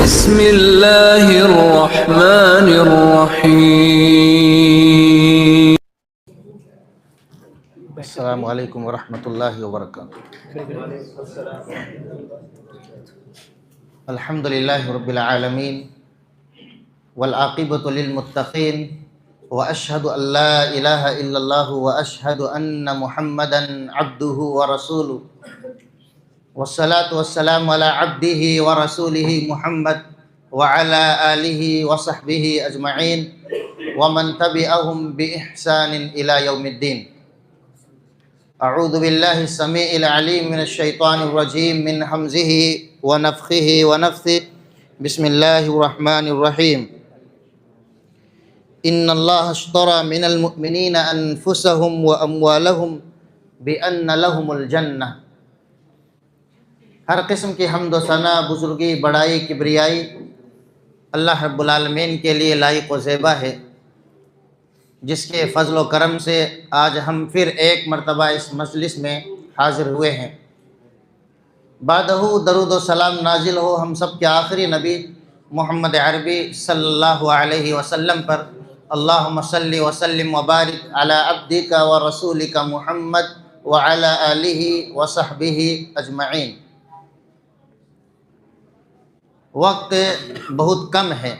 بسم اللہ الرحمن الرحیم۔ السلام علیکم ورحمۃ اللہ وبرکاتہ۔ الحمد للہ رب العالمین والعاقبۃ للمتقین واشہد ان لا الہ الا اللہ واشہد ان محمدا عبدہ ورسولہ والصلاة والسلام على عبده ورسوله محمد وعلى آله وصحبه أجمعين ومن تبعهم بإحسان إلى يوم الدين۔ أعوذ بالله السميع العليم من الشيطان الرجيم من همزه ونفخه ونفثه بسم الله الرحمن الرحيم۔ إن الله اشترى من المؤمنين أنفسهم وأموالهم بأن لهم الجنة۔ ہر قسم کی حمد و ثنا، بزرگی، بڑائی، کبریائی اللہ رب العالمین کے لیے لائق و زیبا ہے، جس کے فضل و کرم سے آج ہم پھر ایک مرتبہ اس مجلس میں حاضر ہوئے ہیں۔ بعدہ درود و سلام نازل ہو ہم سب کے آخری نبی محمد عربی صلی اللہ علیہ وسلم پر۔ اللہم صلی وسلم وبارک علی عبدک و رسولک محمد وعلی آلہ وصحبہ اجمعین۔ وقت بہت کم ہے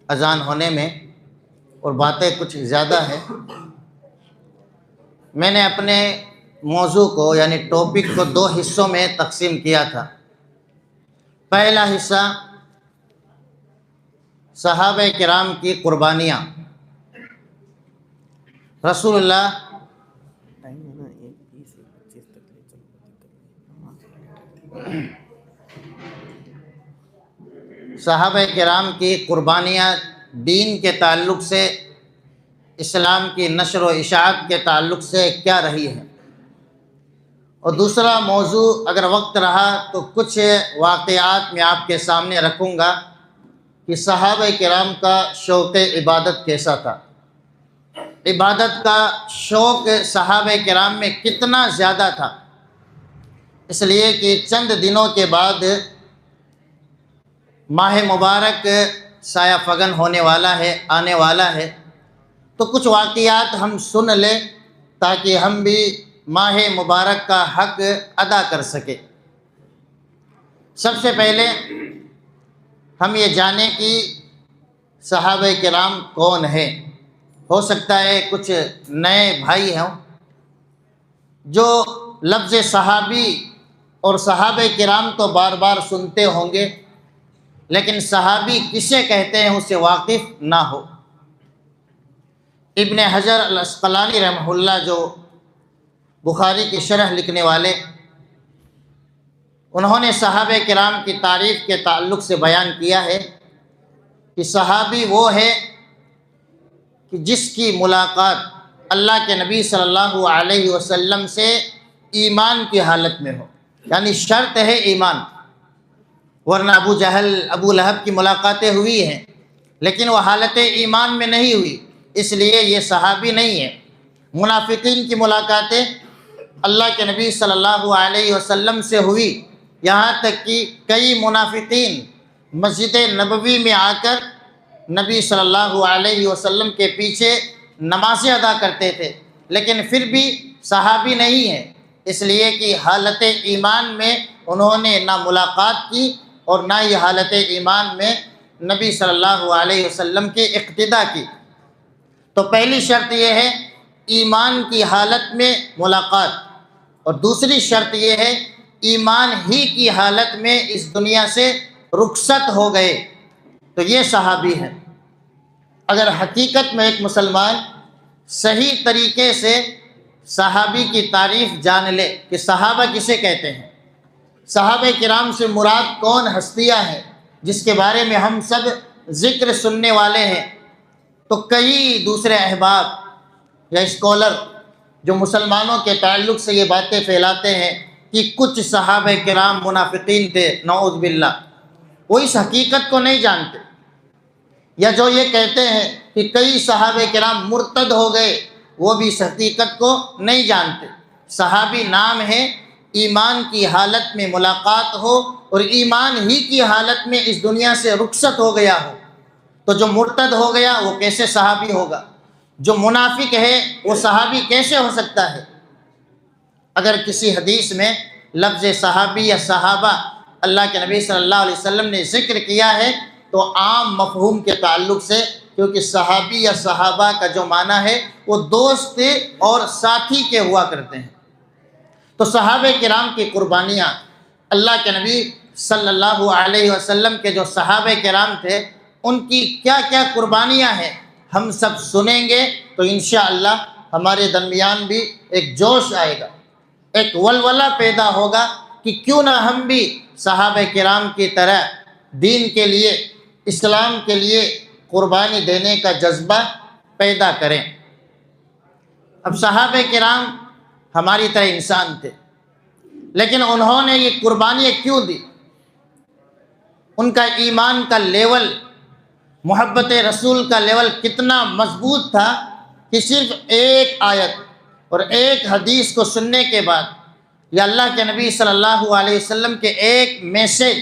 اذان ہونے میں اور باتیں کچھ زیادہ ہیں۔ میں نے اپنے موضوع کو یعنی ٹاپک کو دو حصوں میں تقسیم کیا تھا۔ پہلا حصہ صحابہ کرام کی قربانیاں، رسول اللہ صحابہ کرام کی قربانیاں دین کے تعلق سے، اسلام کی نشر و اشاعت کے تعلق سے کیا رہی ہے، اور دوسرا موضوع اگر وقت رہا تو کچھ واقعات میں آپ کے سامنے رکھوں گا کہ صحابہ کرام کا شوق عبادت کیسا تھا، عبادت کا شوق صحابہ کرام میں کتنا زیادہ تھا۔ اس لیے کہ چند دنوں کے بعد ماہ مبارک سایہ فگن ہونے والا ہے، آنے والا ہے، تو کچھ واقعات ہم سن لیں تاکہ ہم بھی ماہ مبارک کا حق ادا کر سکیں۔ سب سے پہلے ہم یہ جانیں کہ صحابہ کرام کون ہیں۔ ہو سکتا ہے کچھ نئے بھائی ہوں جو لفظ صحابی اور صحابہ کرام تو بار بار سنتے ہوں گے، لیکن صحابی کسے کہتے ہیں اس سے واقف نہ ہو۔ ابن حجر العسقلانی رحمہ اللہ جو بخاری کی شرح لکھنے والے، انہوں نے صحابہ کرام کی تعریف کے تعلق سے بیان کیا ہے کہ صحابی وہ ہے کہ جس کی ملاقات اللہ کے نبی صلی اللہ علیہ وسلم سے ایمان کی حالت میں ہو، یعنی شرط ہے ایمان، ورنہ ابو جہل، ابو لہب کی ملاقاتیں ہوئی ہیں لیکن وہ حالت ایمان میں نہیں ہوئی، اس لیے یہ صحابی نہیں ہے۔ منافقین کی ملاقاتیں اللہ کے نبی صلی اللہ علیہ وسلم سے ہوئی، یہاں تک کہ کئی منافقین مسجد نبوی میں آ کر نبی صلی اللہ علیہ وسلم کے پیچھے نمازیں ادا کرتے تھے، لیکن پھر بھی صحابی نہیں ہے، اس لیے کہ حالت ایمان میں انہوں نے نہ ملاقات کی اور نہ ہی حالت ایمان میں نبی صلی اللہ علیہ وسلم کی اقتداء کی۔ تو پہلی شرط یہ ہے ایمان کی حالت میں ملاقات، اور دوسری شرط یہ ہے ایمان ہی کی حالت میں اس دنیا سے رخصت ہو گئے، تو یہ صحابی ہے۔ اگر حقیقت میں ایک مسلمان صحیح طریقے سے صحابی کی تعریف جان لے کہ صحابہ کسے کہتے ہیں، صحابہ کرام سے مراد کون ہستیاں ہیں جس کے بارے میں ہم سب ذکر سننے والے ہیں، تو کئی دوسرے احباب یا اسکالر جو مسلمانوں کے تعلق سے یہ باتیں پھیلاتے ہیں کہ کچھ صحابہ کرام منافقین تھے، نعوذ باللہ، وہ اس حقیقت کو نہیں جانتے، یا جو یہ کہتے ہیں کہ کئی صحابہ کرام مرتد ہو گئے، وہ بھی اس حقیقت کو نہیں جانتے۔ صحابی نام ہے ایمان کی حالت میں ملاقات ہو اور ایمان ہی کی حالت میں اس دنیا سے رخصت ہو گیا ہو، تو جو مرتد ہو گیا وہ کیسے صحابی ہوگا؟ جو منافق ہے وہ صحابی کیسے ہو سکتا ہے؟ اگر کسی حدیث میں لفظ صحابی یا صحابہ اللہ کے نبی صلی اللہ علیہ وسلم نے ذکر کیا ہے تو عام مفہوم کے تعلق سے، کیونکہ صحابی یا صحابہ کا جو معنی ہے وہ دوست اور ساتھی کے ہوا کرتے ہیں۔ تو صحابہ کرام کی قربانیاں، اللہ کے نبی صلی اللہ علیہ وسلم کے جو صحابہ کرام تھے ان کی کیا کیا قربانیاں ہیں، ہم سب سنیں گے تو انشاءاللہ ہمارے درمیان بھی ایک جوش آئے گا، ایک ولولہ پیدا ہوگا کہ کیوں نہ ہم بھی صحابہ کرام کی طرح دین کے لیے، اسلام کے لیے قربانی دینے کا جذبہ پیدا کریں۔ اب صحابہ کرام ہماری طرح انسان تھے، لیکن انہوں نے یہ قربانیاں کیوں دی؟ ان کا ایمان کا لیول، محبت رسول کا لیول کتنا مضبوط تھا کہ صرف ایک آیت اور ایک حدیث کو سننے کے بعد یا اللہ کے نبی صلی اللہ علیہ وسلم کے ایک میسیج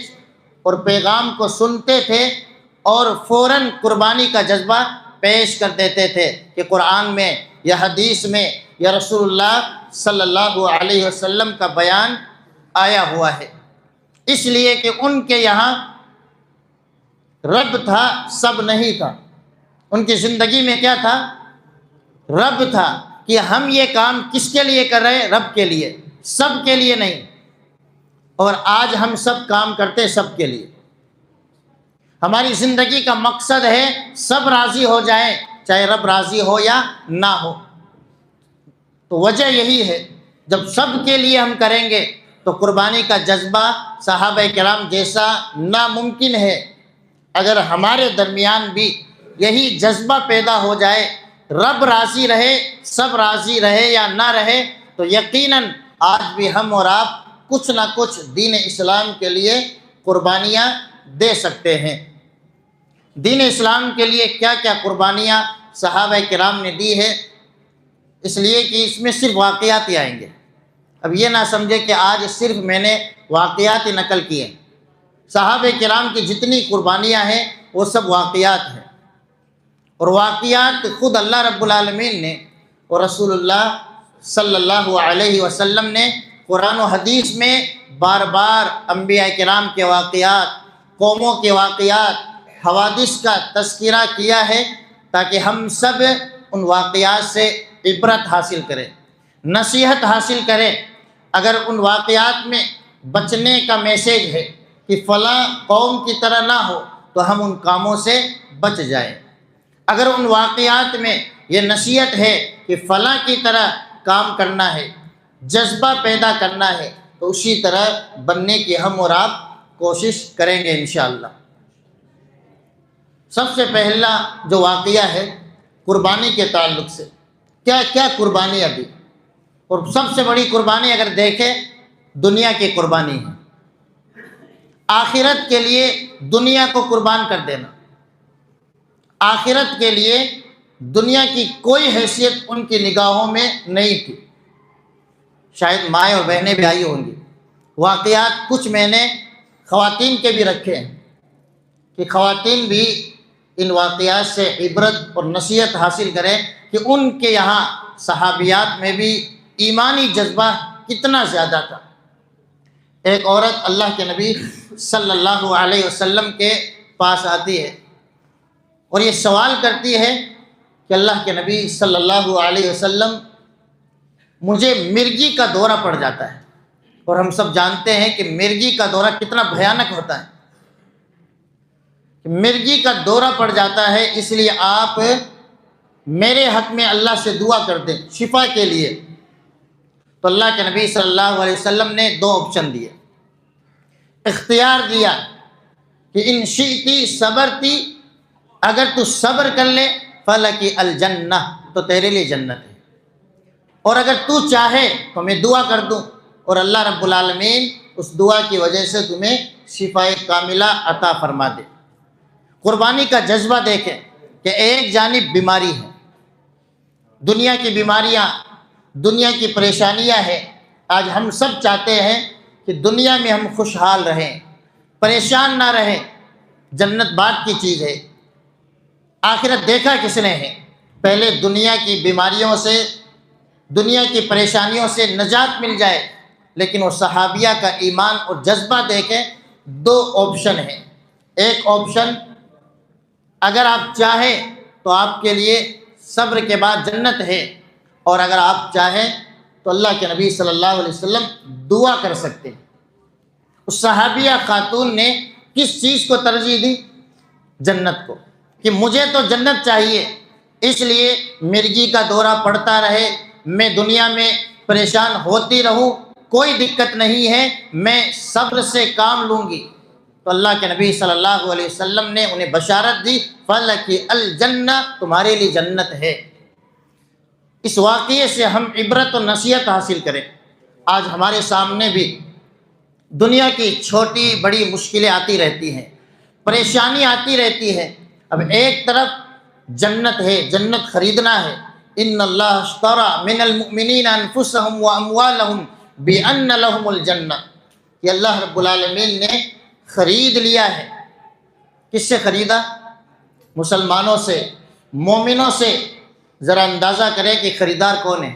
اور پیغام کو سنتے تھے اور فوراً قربانی کا جذبہ پیش کر دیتے تھے کہ قرآن میں یا حدیث میں یا رسول اللہ صلی اللہ علیہ وسلم کا بیان آیا ہوا ہے۔ اس لیے کہ ان کے یہاں رب تھا، سب نہیں تھا۔ ان کی زندگی میں کیا تھا؟ رب تھا، کہ ہم یہ کام کس کے لیے کر رہے ہیں؟ رب کے لیے، سب کے لیے نہیں۔ اور آج ہم سب کام کرتے سب کے لیے۔ ہماری زندگی کا مقصد ہے سب راضی ہو جائیں، چاہے رب راضی ہو یا نہ ہو۔ تو وجہ یہی ہے، جب سب کے لیے ہم کریں گے تو قربانی کا جذبہ صحابہ کرام جیسا ناممکن ہے۔ اگر ہمارے درمیان بھی یہی جذبہ پیدا ہو جائے، رب راضی رہے، سب راضی رہے یا نہ رہے، تو یقیناً آج بھی ہم اور آپ کچھ نہ کچھ دین اسلام کے لیے قربانیاں دے سکتے ہیں۔ دین اسلام کے لیے کیا کیا قربانیاں صحابہ کرام نے دی ہے، اس لیے کہ اس میں صرف واقعات ہی آئیں گے۔ اب یہ نہ سمجھے کہ آج صرف میں نے واقعات ہی نقل کیے۔ صحابہ کرام کی جتنی قربانیاں ہیں وہ سب واقعات ہیں، اور واقعات خود اللہ رب العالمین نے اور رسول اللہ صلی اللہ علیہ وسلم نے قرآن و حدیث میں بار بار انبیاء کرام کے واقعات، قوموں کے واقعات، حوادث کا تذکرہ کیا ہے تاکہ ہم سب ان واقعات سے عبرت حاصل کریں، نصیحت حاصل کریں۔ اگر ان واقعات میں بچنے کا میسیج ہے کہ فلاں قوم کی طرح نہ ہو تو ہم ان کاموں سے بچ جائیں۔ اگر ان واقعات میں یہ نصیحت ہے کہ فلاں کی طرح کام کرنا ہے، جذبہ پیدا کرنا ہے، تو اسی طرح بننے کی ہم اور آپ کوشش کریں گے انشاءاللہ۔ سب سے پہلا جو واقعہ ہے قربانی کے تعلق سے، کیا کیا قربانی ابھی، اور سب سے بڑی قربانی اگر دیکھیں دنیا کی قربانی ہے۔ آخرت کے لیے دنیا کو قربان کر دینا۔ آخرت کے لیے دنیا کی کوئی حیثیت ان کی نگاہوں میں نہیں تھی۔ شاید مائیں اور بہنیں بھی آئی ہوں گی۔ واقعات کچھ میں نے خواتین کے بھی رکھے ہیں کہ خواتین بھی ان واقعات سے عبرت اور نصیحت حاصل کریں کہ ان کے یہاں صحابیات میں بھی ایمانی جذبہ کتنا زیادہ تھا۔ ایک عورت اللہ کے نبی صلی اللہ علیہ وسلم کے پاس آتی ہے اور یہ سوال کرتی ہے کہ اللہ کے نبی صلی اللہ علیہ وسلم، مجھے مرگی کا دورہ پڑ جاتا ہے، اور ہم سب جانتے ہیں کہ مرگی کا دورہ کتنا بھیانک ہوتا ہے۔ مرگی کا دورہ پڑ جاتا ہے، اس لیے آپ میرے حق میں اللہ سے دعا کر دیں شفا کے لیے۔ تو اللہ کے نبی صلی اللہ علیہ وسلم نے دو آپشن دیے، اختیار دیا کہ ان شئتی صبرتی، اگر تو صبر کر لے فلکی الجنہ، تو تیرے لیے جنت ہے، اور اگر تو چاہے تو میں دعا کر دوں اور اللہ رب العالمین اس دعا کی وجہ سے تمہیں شفائے کاملہ عطا فرما دے۔ قربانی کا جذبہ دیکھیں کہ ایک جانب بیماری ہے، دنیا کی بیماریاں، دنیا کی پریشانیاں ہیں، آج ہم سب چاہتے ہیں کہ دنیا میں ہم خوشحال رہیں، پریشان نہ رہیں۔ جنت بات کی چیز ہے، آخرت دیکھا کس نے ہے؟ پہلے دنیا کی بیماریوں سے، دنیا کی پریشانیوں سے نجات مل جائے۔ لیکن وہ صحابیہ کا ایمان اور جذبہ دیکھیں، دو آپشن ہیں۔ ایک آپشن، اگر آپ چاہیں تو آپ کے لیے صبر کے بعد جنت ہے، اور اگر آپ چاہیں تو اللہ کے نبی صلی اللہ علیہ وسلم دعا کر سکتے ہیں۔ اس صحابیہ خاتون نے کس چیز کو ترجیح دی؟ جنت کو، کہ مجھے تو جنت چاہیے، اس لیے مرگی کا دورہ پڑتا رہے، میں دنیا میں پریشان ہوتی رہوں، کوئی دقت نہیں ہے، میں صبر سے کام لوں گی۔ تو اللہ کے نبی صلی اللہ علیہ وسلم نے انہیں بشارت دی، فَلَكِ الْجَنَّةُ، تمہارے لیے جنت ہے۔ اس واقعے سے ہم عبرت و نصیحت حاصل کریں۔ آج ہمارے سامنے بھی دنیا کی چھوٹی بڑی مشکلیں آتی رہتی ہیں، پریشانی آتی رہتی ہے۔ اب ایک طرف جنت ہے، جنت خریدنا ہے۔ ان اللہ اشترى من المؤمنین انفسهم واموالهم بان لهم الجنہ، کہ اللہ رب العالمین نے خرید لیا ہے۔ کس سے خریدا؟ مسلمانوں سے، مومنوں سے۔ ذرا اندازہ کریں کہ خریدار کون ہے؟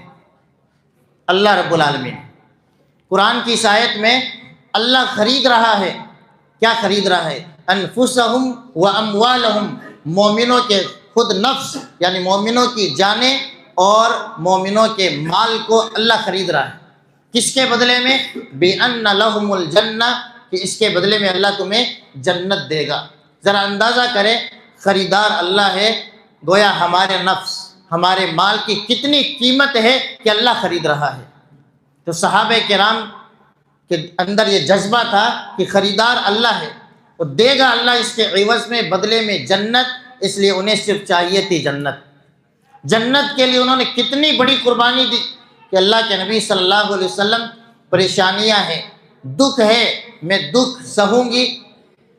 اللہ رب العالمین۔ قرآن کی اس آیت میں اللہ خرید رہا ہے۔ کیا خرید رہا ہے؟ انفسہم و اموالہم، مومنوں کے خود نفس یعنی مومنوں کی جانیں اور مومنوں کے مال کو اللہ خرید رہا ہے۔ کس کے بدلے میں؟ بِأَنَّ لَهُمُ الْجَنَّةَ، کہ اس کے بدلے میں اللہ تمہیں جنت دے گا۔ ذرا اندازہ کریں، خریدار اللہ ہے، گویا ہمارے نفس، ہمارے مال کی کتنی قیمت ہے کہ اللہ خرید رہا ہے۔ تو صحابہ کرام کے اندر یہ جذبہ تھا کہ خریدار اللہ ہے، وہ دے گا اللہ اس کے عوض میں، بدلے میں جنت، اس لیے انہیں صرف چاہیے تھی جنت۔ جنت کے لیے انہوں نے کتنی بڑی قربانی دی کہ اللہ کے نبی صلی اللہ علیہ وسلم، پریشانیاں ہیں، دکھ ہے، میں دکھ سہوں گی،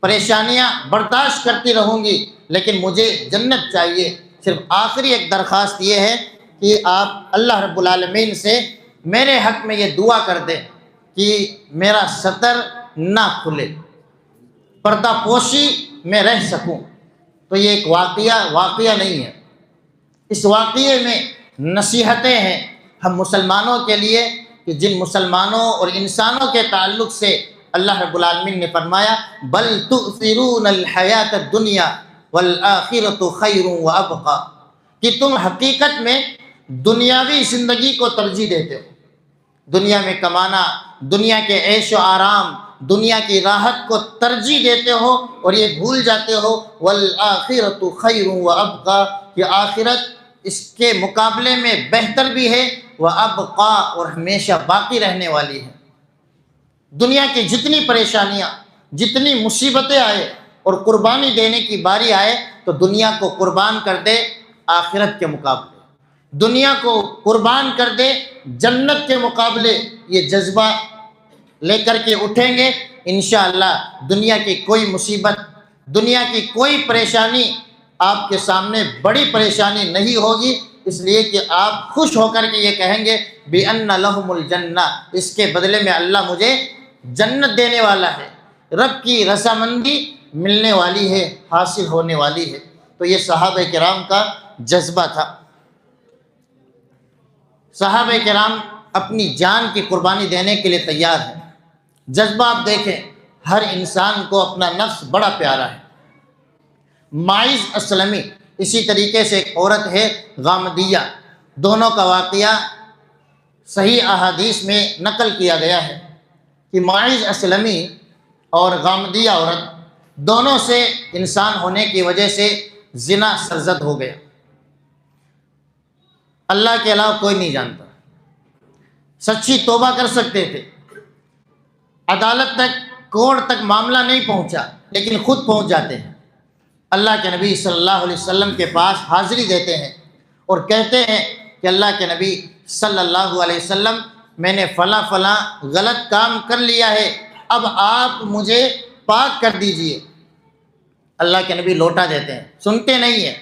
پریشانیاں برداشت کرتی رہوں گی، لیکن مجھے جنت چاہیے۔ صرف آخری ایک درخواست یہ ہے کہ آپ اللہ رب العالمین سے میرے حق میں یہ دعا کر دیں کہ میرا ستر نہ کھلے، پردہ پوشی میں رہ سکوں۔ تو یہ ایک واقعہ نہیں ہے، اس واقعے میں نصیحتیں ہیں ہم مسلمانوں کے لیے، کہ جن مسلمانوں اور انسانوں کے تعلق سے اللہ رب العالمین نے فرمایا بل تؤثرون الحیات الدنیا والآخرۃ خیر وابقی، کہ تم حقیقت میں دنیاوی زندگی کو ترجیح دیتے ہو، دنیا میں کمانا، دنیا کے عیش و آرام، دنیا کی راحت کو ترجیح دیتے ہو، اور یہ بھول جاتے ہو والآخرۃ خیر وابقی، کہ آخرت اس کے مقابلے میں بہتر بھی ہے، وابقی، اور ہمیشہ باقی رہنے والی ہے۔ دنیا کی جتنی پریشانیاں، جتنی مصیبتیں آئے اور قربانی دینے کی باری آئے تو دنیا کو قربان کر دے آخرت کے مقابلے، دنیا کو قربان کر دے جنت کے مقابلے۔ یہ جذبہ لے کر کے اٹھیں گے انشاءاللہ، دنیا کی کوئی مصیبت، دنیا کی کوئی پریشانی آپ کے سامنے بڑی پریشانی نہیں ہوگی، اس لیے کہ آپ خوش ہو کر کے یہ کہیں گے بِأَنَّ لَهُمُ الْجَنَّةَ، اس کے بدلے میں اللہ مجھے جنت دینے والا ہے، رب کی رضامندی ملنے والی ہے، حاصل ہونے والی ہے۔ تو یہ صحابہ کرام کا جذبہ تھا۔ صحابہ کرام اپنی جان کی قربانی دینے کے لیے تیار ہیں۔ جذبہ آپ دیکھیں، ہر انسان کو اپنا نفس بڑا پیارا ہے۔ ماعز اسلمی، اسی طریقے سے ایک عورت ہے غامدیہ، دونوں کا واقعہ صحیح احادیث میں نقل کیا گیا ہے کہ ماعز اسلمی اور غامدیہ عورت دونوں سے انسان ہونے کی وجہ سے زنا سرزد ہو گیا۔ اللہ کے علاوہ کوئی نہیں جانتا، سچی توبہ کر سکتے تھے، عدالت تک، کورٹ تک معاملہ نہیں پہنچا، لیکن خود پہنچ جاتے ہیں، اللہ کے نبی صلی اللہ علیہ وسلم کے پاس حاضری دیتے ہیں اور کہتے ہیں کہ اللہ کے نبی صلی اللہ علیہ وسلم، میں نے فلاں فلاں غلط کام کر لیا ہے، اب آپ مجھے پاک کر دیجئے۔ اللہ کے نبی لوٹا دیتے ہیں، سنتے نہیں ہیں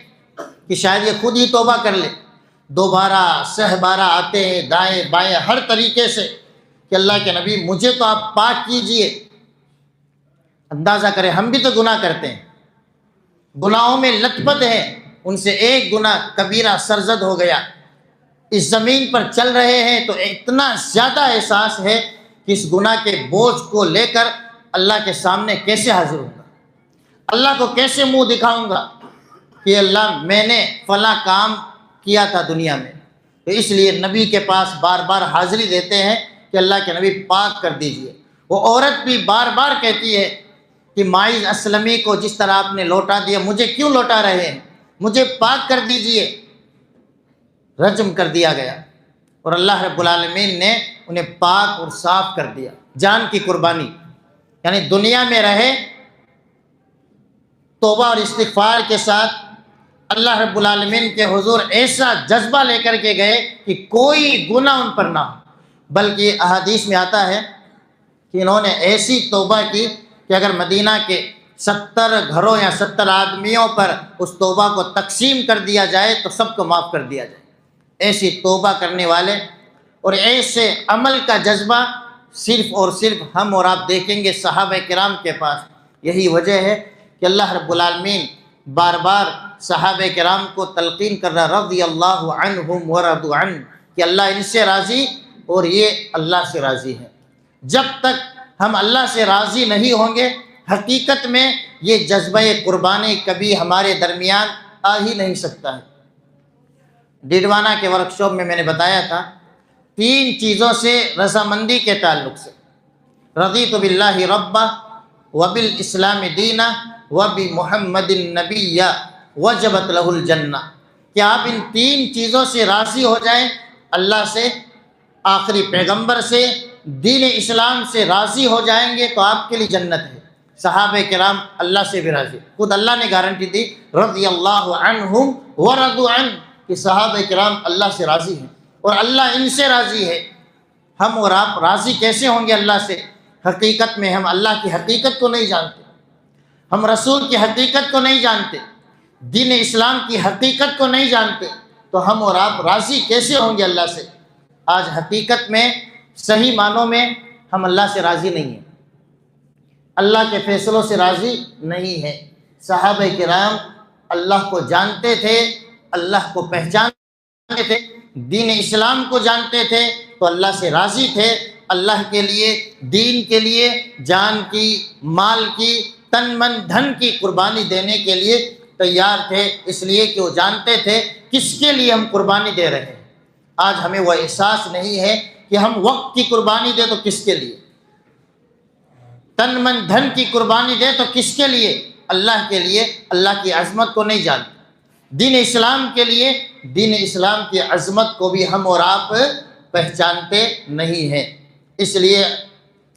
کہ شاید یہ خود ہی توبہ کر لے۔ دوبارہ سہ بارہ آتے ہیں، دائیں بائیں ہر طریقے سے کہ اللہ کے نبی مجھے تو آپ پاک کیجئے۔ اندازہ کریں ہم بھی تو گناہ کرتے ہیں، گناہوں میں لت پت ہیں، ان سے ایک گناہ کبیرہ سرزد ہو گیا، اس زمین پر چل رہے ہیں تو اتنا زیادہ احساس ہے کہ اس گناہ کے بوجھ کو لے کر اللہ کے سامنے کیسے حاضر ہوں گا، اللہ کو کیسے منہ دکھاؤں گا کہ اللہ میں نے فلاں کام کیا تھا دنیا میں۔ تو اس لیے نبی کے پاس بار بار حاضری دیتے ہیں کہ اللہ کے نبی پاک کر دیجئے۔ وہ عورت بھی بار بار کہتی ہے کہ ماعز اسلمی کو جس طرح آپ نے لوٹا دیا، مجھے کیوں لوٹا رہے ہیں، مجھے پاک کر دیجئے۔ رجم کر دیا گیا اور اللہ رب العالمین نے انہیں پاک اور صاف کر دیا۔ جان کی قربانی، یعنی دنیا میں رہے توبہ اور استغفار کے ساتھ اللہ رب العالمین کے حضور ایسا جذبہ لے کر کے گئے کہ کوئی گناہ ان پر نہ ہو، بلکہ احادیث میں آتا ہے کہ انہوں نے ایسی توبہ کی کہ اگر مدینہ کے 70 گھروں یا 70 آدمیوں پر اس توبہ کو تقسیم کر دیا جائے تو سب کو معاف کر دیا جائے۔ ایسی توبہ کرنے والے اور ایسے عمل کا جذبہ صرف اور صرف ہم اور آپ دیکھیں گے صحابہ کرام کے پاس۔ یہی وجہ ہے کہ اللہ رب العالمین بار بار صحابہ کرام کو تلقین کر رہا رضی اللہ عنہم ورضوا عنہ، کہ اللہ ان سے راضی اور یہ اللہ سے راضی ہے۔ جب تک ہم اللہ سے راضی نہیں ہوں گے حقیقت میں یہ جذبہ قربانی کبھی ہمارے درمیان آ ہی نہیں سکتا ہے۔ ڈیڈوانہ کے ورکشاپ میں نے بتایا تھا 3 چیزوں سے رضامندی کے تعلق سے، رضیت باللہ ربا وبالاسلام دینا وبمحمد النبی وجبت لہ الجنہ، کہ آپ ان 3 چیزوں سے راضی ہو جائیں، اللہ سے، آخری پیغمبر سے، دین اسلام سے راضی ہو جائیں گے تو آپ کے لیے جنت ہے۔ صحابہ کرام اللہ سے بھی راضی، خود اللہ نے گارنٹی دی رضی اللہ عنہم ورضوا عنہ، کہ صحابہ کرام اللہ سے راضی ہیں اور اللہ ان سے راضی ہے۔ ہم اور آپ راضی کیسے ہوں گے اللہ سے؟ حقیقت میں ہم اللہ کی حقیقت کو نہیں جانتے، ہم رسول کی حقیقت کو نہیں جانتے، دین اسلام کی حقیقت کو نہیں جانتے، تو ہم اور آپ راضی کیسے ہوں گے اللہ سے؟ آج حقیقت میں صحیح معنوں میں ہم اللہ سے راضی نہیں ہیں، اللہ کے فیصلوں سے راضی نہیں ہیں۔ صحابہ کرام اللہ کو جانتے تھے، اللہ کو پہچانتے تھے، دین اسلام کو جانتے تھے تو اللہ سے راضی تھے، اللہ کے لیے، دین کے لیے جان کی، مال کی، تن من دھن کی قربانی دینے کے لیے تیار تھے، اس لیے کہ وہ جانتے تھے کس کے لیے ہم قربانی دے رہے ہیں۔ آج ہمیں وہ احساس نہیں ہے کہ ہم وقت کی قربانی دیں تو کس کے لیے، تن من دھن کی قربانی دیں تو کس کے لیے؟ اللہ کے لیے۔ اللہ کی عظمت کو نہیں جانتے، دین اسلام کے لیے دین اسلام کی عظمت کو بھی ہم اور آپ پہچانتے نہیں ہیں۔ اس لیے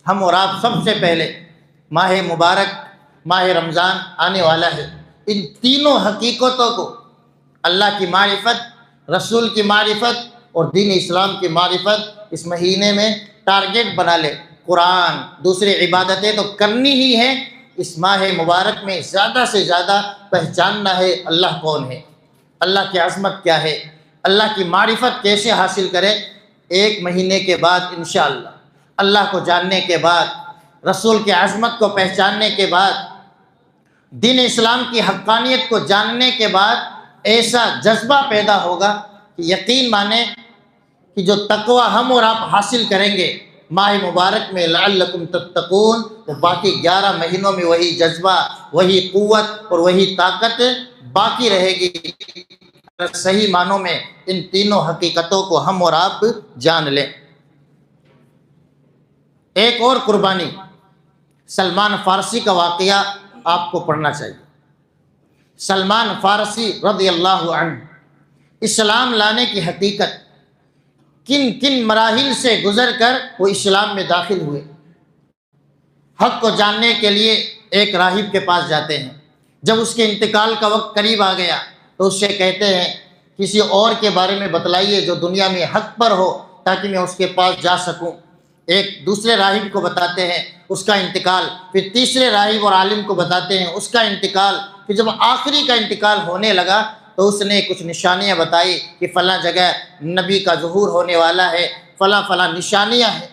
ہم اور آپ سب سے پہلے ماہ مبارک ماہ رمضان آنے والا ہے، ان تینوں حقیقتوں کو، اللہ کی معرفت، رسول کی معرفت اور دین اسلام کی معرفت، اس مہینے میں ٹارگیٹ بنا لے۔ قرآن، دوسری عبادتیں تو کرنی ہی ہیں، اس ماہ مبارک میں زیادہ سے زیادہ پہچاننا ہے اللہ کون ہے، اللہ کی عظمت کیا ہے، اللہ کی معرفت کیسے حاصل کرے۔ 1 مہینے کے بعد انشاءاللہ اللہ کو جاننے کے بعد، رسول کی عظمت کو پہچاننے کے بعد، دین اسلام کی حقانیت کو جاننے کے بعد ایسا جذبہ پیدا ہوگا کہ یقین مانیں کہ جو تقوی ہم اور آپ حاصل کریں گے ماہ مبارک میں لعلکم تتقون، تو باقی 11 مہینوں میں وہی جذبہ، وہی قوت اور وہی طاقت باقی رہے گی۔ صحیح معنوں میں ان تینوں حقیقتوں کو ہم اور آپ جان لیں۔ ایک اور قربانی، سلمان فارسی کا واقعہ آپ کو پڑھنا چاہیے۔ سلمان فارسی رضی اللہ عنہ اسلام لانے کی حقیقت، کن کن مراحل سے گزر کر وہ اسلام میں داخل ہوئے۔ حق کو جاننے کے لیے ایک راہب کے پاس جاتے ہیں، جب اس کے انتقال کا وقت قریب آ گیا تو اس سے کہتے ہیں کسی اور کے بارے میں بتلائیے جو دنیا میں حق پر ہو تاکہ میں اس کے پاس جا سکوں۔ ایک دوسرے راہب کو بتاتے ہیں اس کا انتقال، پھر تیسرے راہب اور عالم کو بتاتے ہیں اس کا انتقال، پھر جب آخری کا انتقال ہونے لگا تو اس نے کچھ نشانیاں بتائی کہ فلاں جگہ نبی کا ظہور ہونے والا ہے، فلاں فلاں نشانیاں ہیں۔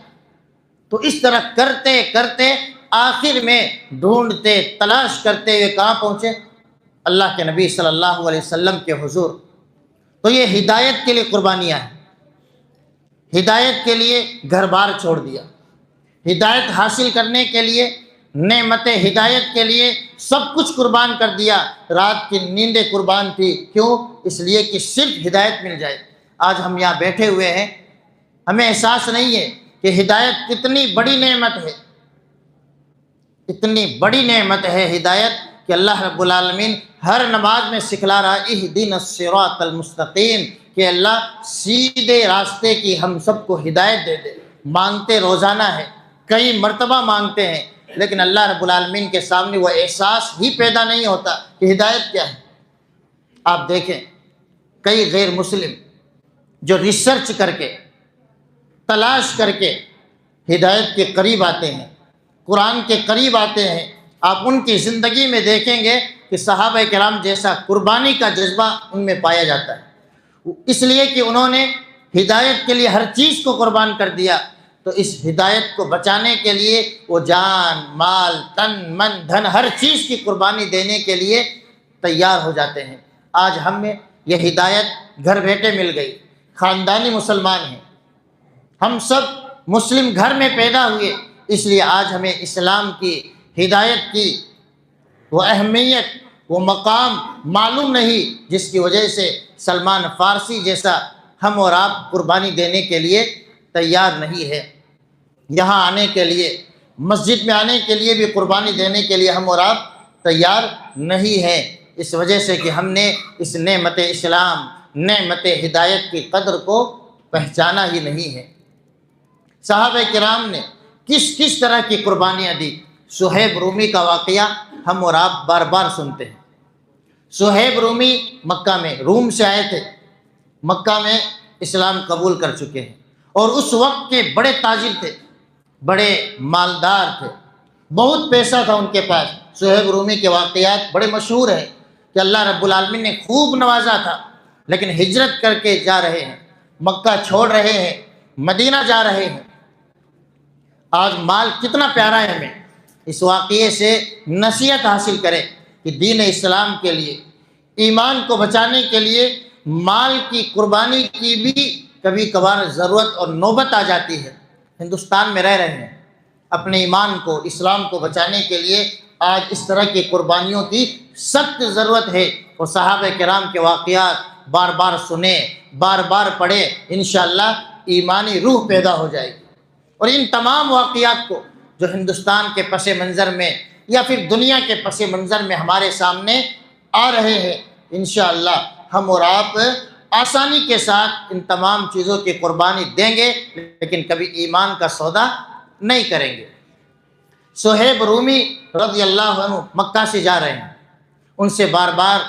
تو اس طرح کرتے کرتے آخر میں ڈھونڈتے تلاش کرتے ہوئے کہاں پہنچے؟ اللہ کے نبی صلی اللہ علیہ وسلم کے حضور۔ تو یہ ہدایت کے لیے قربانیاں ہیں، ہدایت کے لیے گھر بار چھوڑ دیا، ہدایت حاصل کرنے کے لیے، نعمت ہدایت کے لیے سب کچھ قربان کر دیا۔ رات کی نیندیں قربان تھی، کیوں؟ اس لیے کہ صرف ہدایت مل جائے۔ آج ہم یہاں بیٹھے ہوئے ہیں، ہمیں احساس نہیں ہے کہ ہدایت کتنی بڑی نعمت ہے، اتنی بڑی نعمت ہے ہدایت کہ اللہ رب العالمین ہر نماز میں سکھلا رہا ہے اہدنا الصراط المستقیم، کہ اللہ سیدھے راستے کی ہم سب کو ہدایت دے دے۔ مانگتے روزانہ ہے، کئی مرتبہ مانگتے ہیں، لیکن اللہ رب العالمین کے سامنے وہ احساس ہی پیدا نہیں ہوتا کہ ہدایت کیا ہے۔ آپ دیکھیں کئی غیر مسلم جو ریسرچ کر کے تلاش کر کے ہدایت کے قریب آتے ہیں، قرآن کے قریب آتے ہیں، آپ ان کی زندگی میں دیکھیں گے کہ صحابہ کرام جیسا قربانی کا جذبہ ان میں پایا جاتا ہے، اس لیے کہ انہوں نے ہدایت کے لیے ہر چیز کو قربان کر دیا۔ تو اس ہدایت کو بچانے کے لیے وہ جان، مال، تن، من، دھن، ہر چیز کی قربانی دینے کے لیے تیار ہو جاتے ہیں۔ آج ہمیں یہ ہدایت گھر بیٹھے مل گئی، خاندانی مسلمان ہیں، ہم سب مسلم گھر میں پیدا ہوئے، اس لیے آج ہمیں اسلام کی ہدایت کی وہ اہمیت، وہ مقام معلوم نہیں، جس کی وجہ سے سلمان فارسی جیسا ہم اور آپ قربانی دینے کے لیے تیار نہیں ہے۔ یہاں آنے کے لیے، مسجد میں آنے کے لیے بھی قربانی دینے کے لیے ہم اور آپ تیار نہیں ہیں، اس وجہ سے کہ ہم نے اس نعمت اسلام، نعمت ہدایت کی قدر کو پہچانا ہی نہیں ہے۔ صحابہ کرام نے کس کس طرح کی قربانیاں دی۔ صہیب رومی کا واقعہ ہم اور آپ بار بار سنتے ہیں۔ صہیب رومی مکہ میں، روم سے آئے تھے، مکہ میں اسلام قبول کر چکے ہیں، اور اس وقت کے بڑے تاجر تھے، بڑے مالدار تھے، بہت پیسہ تھا ان کے پاس۔ صہیب رومی کے واقعات بڑے مشہور ہیں کہ اللہ رب العالمین نے خوب نوازا تھا، لیکن ہجرت کر کے جا رہے ہیں، مکہ چھوڑ رہے ہیں، مدینہ جا رہے ہیں۔ آج مال کتنا پیارا ہے، ہمیں اس واقعے سے نصیحت حاصل کریں کہ دین اسلام کے لیے، ایمان کو بچانے کے لیے مال کی قربانی کی بھی کبھی کبھار ضرورت اور نوبت آ جاتی ہے۔ ہندوستان میں رہ رہے ہیں، اپنے ایمان کو، اسلام کو بچانے کے لیے آج اس طرح کی قربانیوں کی سخت ضرورت ہے، اور صحابہ کرام کے واقعات بار بار سنیں، بار بار پڑھیں، انشاءاللہ ایمانی روح پیدا ہو جائے گی۔ اور ان تمام واقعات کو جو ہندوستان کے پس منظر میں یا پھر دنیا کے پس منظر میں ہمارے سامنے آ رہے ہیں، انشاءاللہ ہم اور آپ آسانی کے ساتھ ان تمام چیزوں کی قربانی دیں گے، لیکن کبھی ایمان کا سودا نہیں کریں گے۔ صہیب رومی رضی اللہ عنہ مکہ سے جا رہے ہیں، ان سے بار بار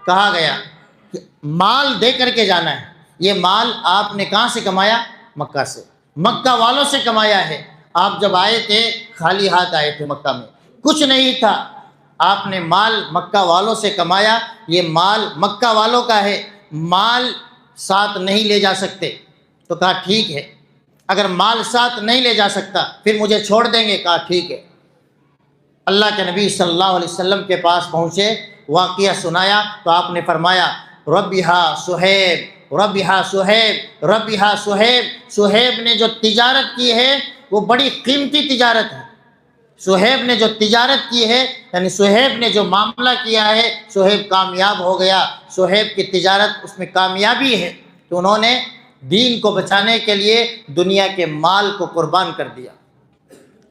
کہا گیا کہ مال دے کر کے جانا ہے۔ یہ مال آپ نے کہاں سے کمایا؟ مکہ سے، مکہ والوں سے کمایا ہے۔ آپ جب آئے تھے خالی ہاتھ آئے تھے، مکہ میں کچھ نہیں تھا، آپ نے مال مکہ والوں سے کمایا، یہ مال مکہ والوں کا ہے، مال ساتھ نہیں لے جا سکتے۔ تو کہا ٹھیک ہے، اگر مال ساتھ نہیں لے جا سکتا پھر مجھے چھوڑ دیں گے؟ کہا ٹھیک ہے۔ اللہ کے نبی صلی اللہ علیہ وسلم کے پاس پہنچے، واقعہ سنایا تو آپ نے فرمایا ربحا صہیب، ربحا صہیب، ربحا صہیب۔ صہیب نے جو تجارت کی ہے وہ بڑی قیمتی تجارت ہے۔ صہیب نے جو تجارت کی ہے، یعنی صہیب نے جو معاملہ کیا ہے، صہیب کامیاب ہو گیا۔ صہیب کی تجارت اس میں کامیابی ہے کہ انہوں نے دین کو بچانے کے لیے دنیا کے مال کو قربان کر دیا۔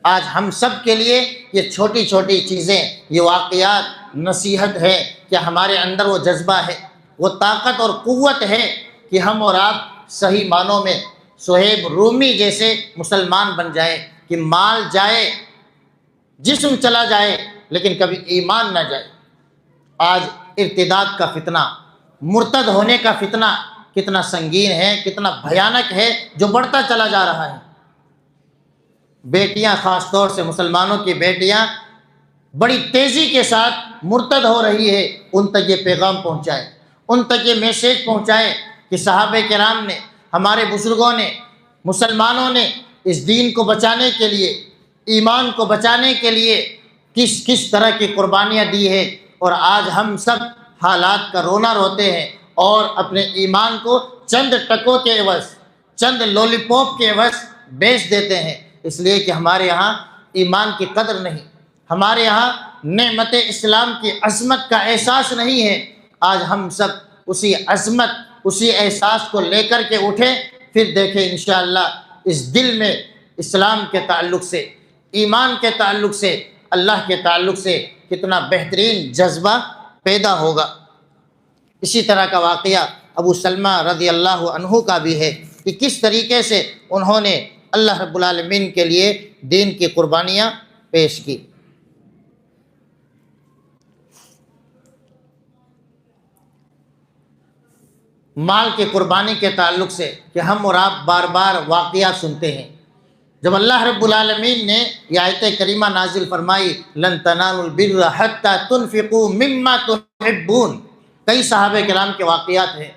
آج ہم سب کے لیے یہ چھوٹی چھوٹی چیزیں، یہ واقعات نصیحت ہے کہ ہمارے اندر وہ جذبہ ہے، وہ طاقت اور قوت ہے کہ ہم اور آپ صحیح معنوں میں صہیب رومی جیسے مسلمان بن جائیں، کہ مال جائے، جسم چلا جائے، لیکن کبھی ایمان نہ جائے۔ آج ارتداد کا فتنہ، مرتد ہونے کا فتنہ کتنا سنگین ہے، کتنا بھیانک ہے، جو بڑھتا چلا جا رہا ہے۔ بیٹیاں، خاص طور سے مسلمانوں کی بیٹیاں بڑی تیزی کے ساتھ مرتد ہو رہی ہے، ان تک یہ پیغام پہنچائے، ان تک یہ میسیج پہنچائے کہ صحابہ کرام نے، ہمارے بزرگوں نے، مسلمانوں نے اس دین کو بچانے کے لیے، ایمان کو بچانے کے لیے کس کس طرح کی قربانیاں دی ہیں، اور آج ہم سب حالات کا رونا روتے ہیں اور اپنے ایمان کو چند ٹکوں کے عوض، چند لولی پاپ کے عوض بیچ دیتے ہیں، اس لیے کہ ہمارے یہاں ایمان کی قدر نہیں، ہمارے یہاں نعمت اسلام کی عظمت کا احساس نہیں ہے۔ آج ہم سب اسی عظمت، اسی احساس کو لے کر کے اٹھیں، پھر دیکھیں انشاءاللہ اس دل میں اسلام کے تعلق سے، ایمان کے تعلق سے، اللہ کے تعلق سے کتنا بہترین جذبہ پیدا ہوگا۔ اسی طرح کا واقعہ ابو سلمہ رضی اللہ عنہ کا بھی ہے کہ کس طریقے سے انہوں نے اللہ رب العالمین کے لیے دین کی قربانیاں پیش کی۔ مال کی قربانی کے تعلق سے کہ ہم اور آپ بار بار واقعات سنتے ہیں۔ جب اللہ رب العالمین نے یہ آیت کریمہ نازل فرمائی لن تنالوا البر حتی تنفقوا مما تحبون، کئی صحابہ کرام کے واقعات ہیں،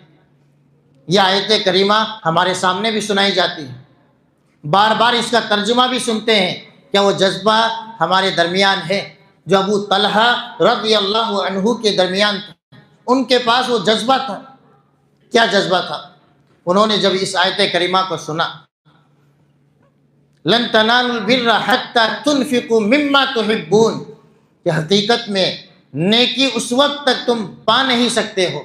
یہ آیت کریمہ ہمارے سامنے بھی سنائی جاتی ہے، بار بار اس کا ترجمہ بھی سنتے ہیں۔ کیا وہ جذبہ ہمارے درمیان ہے جو ابو طلحہ رضی اللہ عنہ کے درمیان تھا؟ ان کے پاس وہ جذبہ تھا۔ کیا جذبہ تھا؟ انہوں نے جب اس آیت کریمہ کو سنا لن تنالوا البر حتی تنفقوا مما تحبون، کہ حقیقت میں نیکی اس وقت تک تم پا نہیں سکتے ہو،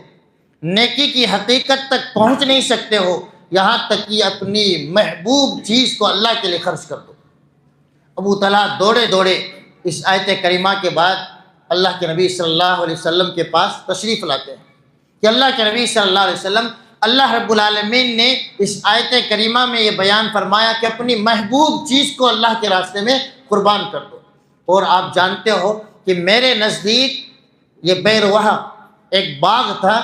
نیکی کی حقیقت تک پہنچ نہیں سکتے ہو یہاں تک کہ اپنی محبوب چیز کو اللہ کے لیے خرچ کر دو۔ ابو طلحہ دوڑے دوڑے اس آیت کریمہ کے بعد اللہ کے نبی صلی اللہ علیہ وسلم کے پاس تشریف لاتے ہیں کہ اللہ کے نبی صلی اللہ علیہ وسلم، اللہ رب العالمین نے اس آیت کریمہ میں یہ بیان فرمایا کہ اپنی محبوب چیز کو اللہ کے راستے میں قربان کر دو، اور آپ جانتے ہو کہ میرے نزدیک یہ بیروہ ایک باغ تھا،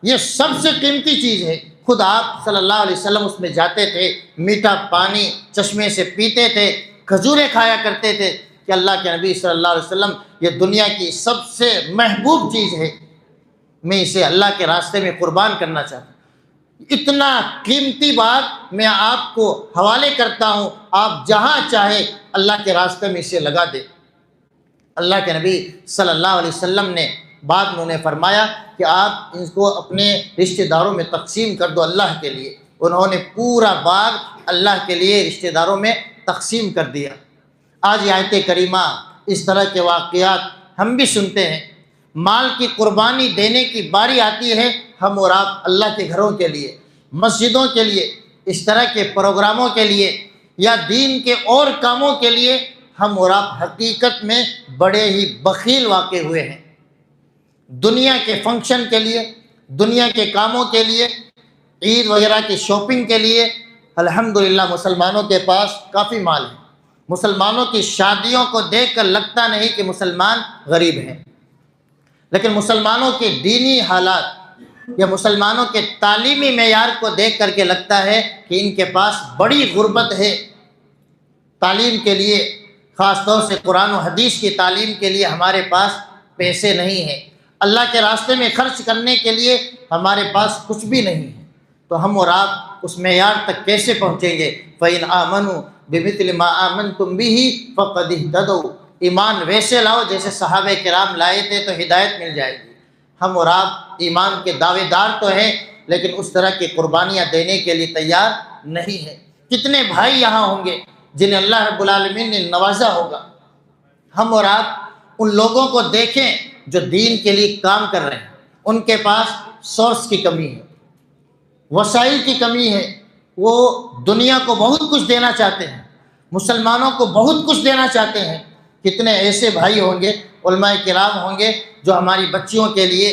یہ سب سے قیمتی چیز ہے۔ خود آپ صلی اللہ علیہ وسلم اس میں جاتے تھے، میٹھا پانی چشمے سے پیتے تھے، کھجوریں کھایا کرتے تھے کہ اللہ کے نبی صلی اللہ علیہ وسلم یہ دنیا کی سب سے محبوب چیز ہے، میں اسے اللہ کے راستے میں قربان کرنا چاہتا ہوں، اتنا قیمتی بات میں آپ کو حوالے کرتا ہوں، آپ جہاں چاہے اللہ کے راستے میں اسے لگا دے۔ اللہ کے نبی صلی اللہ علیہ وسلم نے بعد میں انہیں فرمایا کہ آپ اس کو اپنے رشتہ داروں میں تقسیم کر دو اللہ کے لیے۔ انہوں نے پورا باغ اللہ کے لیے رشتہ داروں میں تقسیم کر دیا۔ آج یہ آیت کریمہ، اس طرح کے واقعات ہم بھی سنتے ہیں۔ مال کی قربانی دینے کی باری آتی ہے ہم اور آپ اللہ کے گھروں کے لیے، مسجدوں کے لیے، اس طرح کے پروگراموں کے لیے یا دین کے اور کاموں کے لیے ہم اور آپ حقیقت میں بڑے ہی بخیل واقع ہوئے ہیں۔ دنیا کے فنکشن کے لیے، دنیا کے کاموں کے لیے، عید وغیرہ کی شاپنگ کے لیے الحمدللہ مسلمانوں کے پاس کافی مال ہے۔ مسلمانوں کی شادیوں کو دیکھ کر لگتا نہیں کہ مسلمان غریب ہیں، لیکن مسلمانوں کے دینی حالات یا مسلمانوں کے تعلیمی معیار کو دیکھ کر کے لگتا ہے کہ ان کے پاس بڑی غربت ہے۔ تعلیم کے لیے، خاص طور سے قرآن و حدیث کی تعلیم کے لیے ہمارے پاس پیسے نہیں ہیں، اللہ کے راستے میں خرچ کرنے کے لیے ہمارے پاس کچھ بھی نہیں ہے، تو ہم اور آپ اس معیار تک کیسے پہنچیں گے؟ فَإِنْ آمَنُوا بِمِثْلِ مَا آمَنْتُمْ بِهِ فَقَدِ اهْتَدَوْا، ایمان ویسے لاؤ جیسے صحابہ کرام لائے تھے تو ہدایت مل جائے گی۔ ہم اور آپ ایمان کے دعوے دار تو ہیں لیکن اس طرح کی قربانیاں دینے کے لیے تیار نہیں ہیں۔ کتنے بھائی یہاں ہوں گے جنہیں اللہ رب العالمین نے نوازا ہوگا۔ ہم اور آپ ان لوگوں کو دیکھیں جو دین کے لیے کام کر رہے ہیں، ان کے پاس سورس کی کمی ہے، وسائل کی کمی ہے، وہ دنیا کو بہت کچھ دینا چاہتے ہیں، مسلمانوں کو بہت کچھ دینا چاہتے ہیں۔ کتنے ایسے بھائی ہوں گے، علماء کرام ہوں گے جو ہماری بچیوں کے لیے،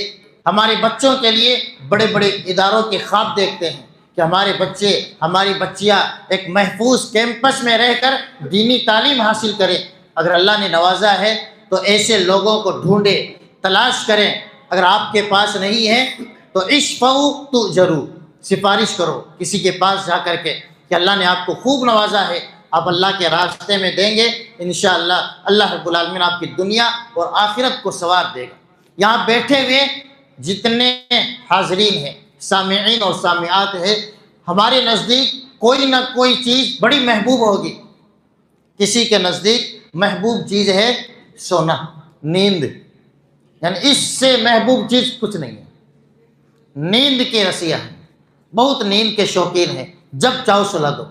ہمارے بچوں کے لیے بڑے بڑے اداروں کے خواب دیکھتے ہیں کہ ہمارے بچے، ہماری بچیاں ایک محفوظ کیمپس میں رہ کر دینی تعلیم حاصل کریں۔ اگر اللہ نے نوازا ہے تو ایسے لوگوں کو ڈھونڈے، تلاش کریں۔ اگر آپ کے پاس نہیں ہے تو اشفعوا تؤجروا، سفارش کرو کسی کے پاس جا کر کے کہ اللہ نے آپ کو خوب نوازا ہے، آپ اللہ کے راستے میں دیں گے، انشاءاللہ اللہ رب العالمین آپ کی دنیا اور آخرت کو ثواب دے گا۔ یہاں بیٹھے ہوئے جتنے حاضرین ہیں، سامعین اور سامعات ہیں، ہمارے نزدیک کوئی نہ کوئی چیز بڑی محبوب ہوگی. کسی کے نزدیک محبوب چیز ہے سونا، نیند، یعنی اس سے محبوب چیز کچھ نہیں ہے. نیند کے رسیہ ہیں، بہت نیند کے شوقین ہیں، جب چاہو سلا دو.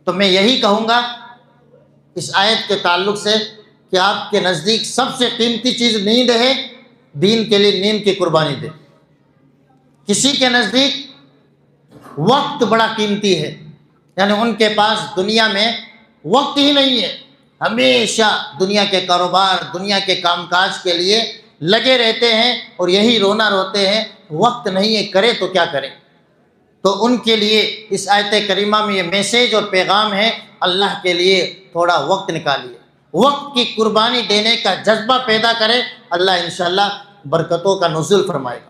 تو میں یہی کہوں گا اس آیت کے تعلق سے کہ آپ کے نزدیک سب سے قیمتی چیز نیند ہے، دین کے لیے نیند کی قربانی دے. کسی کے نزدیک وقت بڑا قیمتی ہے، یعنی ان کے پاس دنیا میں وقت ہی نہیں ہے، ہمیشہ دنیا کے کاروبار، دنیا کے کام کاج کے لیے لگے رہتے ہیں اور یہی رونا روتے ہیں وقت نہیں ہے، کرے تو کیا کریں. تو ان کے لیے اس آیت کریمہ میں یہ میسیج اور پیغام ہے، اللہ کے لیے تھوڑا وقت نکالیے، وقت کی قربانی دینے کا جذبہ پیدا کرے، اللہ انشاءاللہ برکتوں کا نزول فرمائے گا.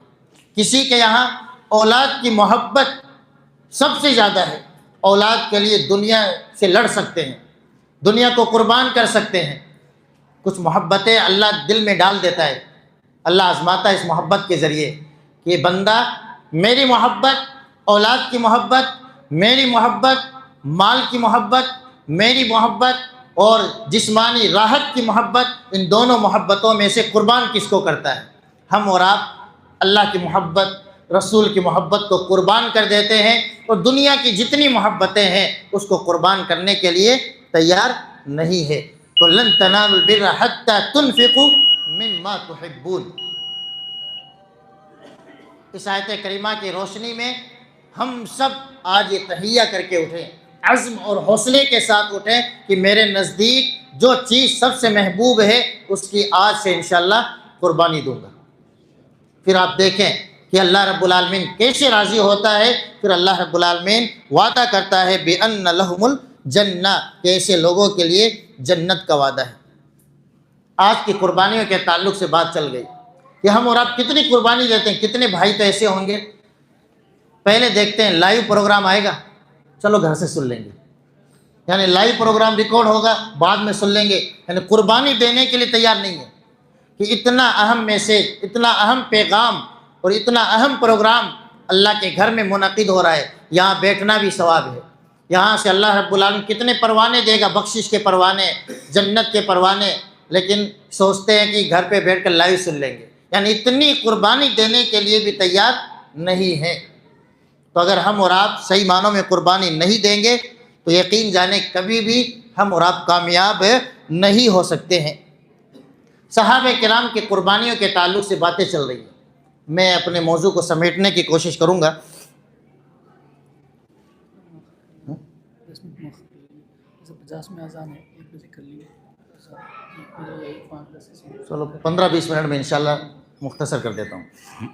کسی کے یہاں اولاد کی محبت سب سے زیادہ ہے، اولاد کے لیے دنیا سے لڑ سکتے ہیں، دنیا کو قربان کر سکتے ہیں. کچھ محبتیں اللہ دل میں ڈال دیتا ہے، اللہ آزماتا ہے اس محبت کے ذریعے کہ بندہ میری محبت، اولاد کی محبت، میری محبت، مال کی محبت، میری محبت اور جسمانی راحت کی محبت، ان دونوں محبتوں میں سے قربان کس کو کرتا ہے؟ ہم اور آپ اللہ کی محبت، رسول کی محبت کو قربان کر دیتے ہیں اور دنیا کی جتنی محبتیں ہیں اس کو قربان کرنے کے لیے تیار نہیں ہے. تو لن تنالوا البر حتى تنفقوا مما تحبون. اس آیت کریمہ کی روشنی میں ہم سب آج یہ تہیہ کر کے اٹھیں، عزم اور حوصلے کے ساتھ اٹھیں کہ میرے نزدیک جو چیز سب سے محبوب ہے اس کی آج سے انشاءاللہ قربانی دوں گا. پھر آپ دیکھیں کہ اللہ رب العالمین کیسے راضی ہوتا ہے. پھر اللہ رب العالمین وعدہ کرتا ہے بِأَنَّ لَهُمُ الْجَنَّةَ، کہ ایسے لوگوں کے لیے جنت کا وعدہ ہے. آج کی قربانیوں کے تعلق سے بات چل گئی کہ ہم اور آپ کتنی قربانی دیتے ہیں. کتنے بھائی تو ایسے ہوں گے پہلے دیکھتے ہیں لائیو پروگرام آئے گا چلو گھر سے سن لیں گے، یعنی لائیو پروگرام ریکارڈ ہوگا بعد میں سن لیں گے، یعنی قربانی دینے کے لیے تیار نہیں ہے کہ اتنا اہم میسیج، اتنا اہم پیغام اور اتنا اہم پروگرام اللہ کے گھر میں منعقد ہو رہا ہے، یہاں بیٹھنا بھی ثواب ہے. یہاں سے اللہ رب العالمین کتنے پروانے دے گا، بخشش کے پروانے، جنت کے پروانے، لیکن سوچتے ہیں کہ گھر پہ بیٹھ کر لائیو سن لیں گے، یعنی اتنی قربانی دینے کے لیے بھی تیار نہیں ہے. تو اگر ہم اور آپ صحیح معنوں میں قربانی نہیں دیں گے تو یقین جانے کبھی بھی ہم اور آپ کامیاب نہیں ہو سکتے ہیں. صحابہ کرام کی قربانیوں کے تعلق سے باتیں چل رہی ہیں، میں اپنے موضوع کو سمیٹنے کی کوشش کروں گا. چلو 15-20 منٹ میں انشاءاللہ مختصر کر دیتا ہوں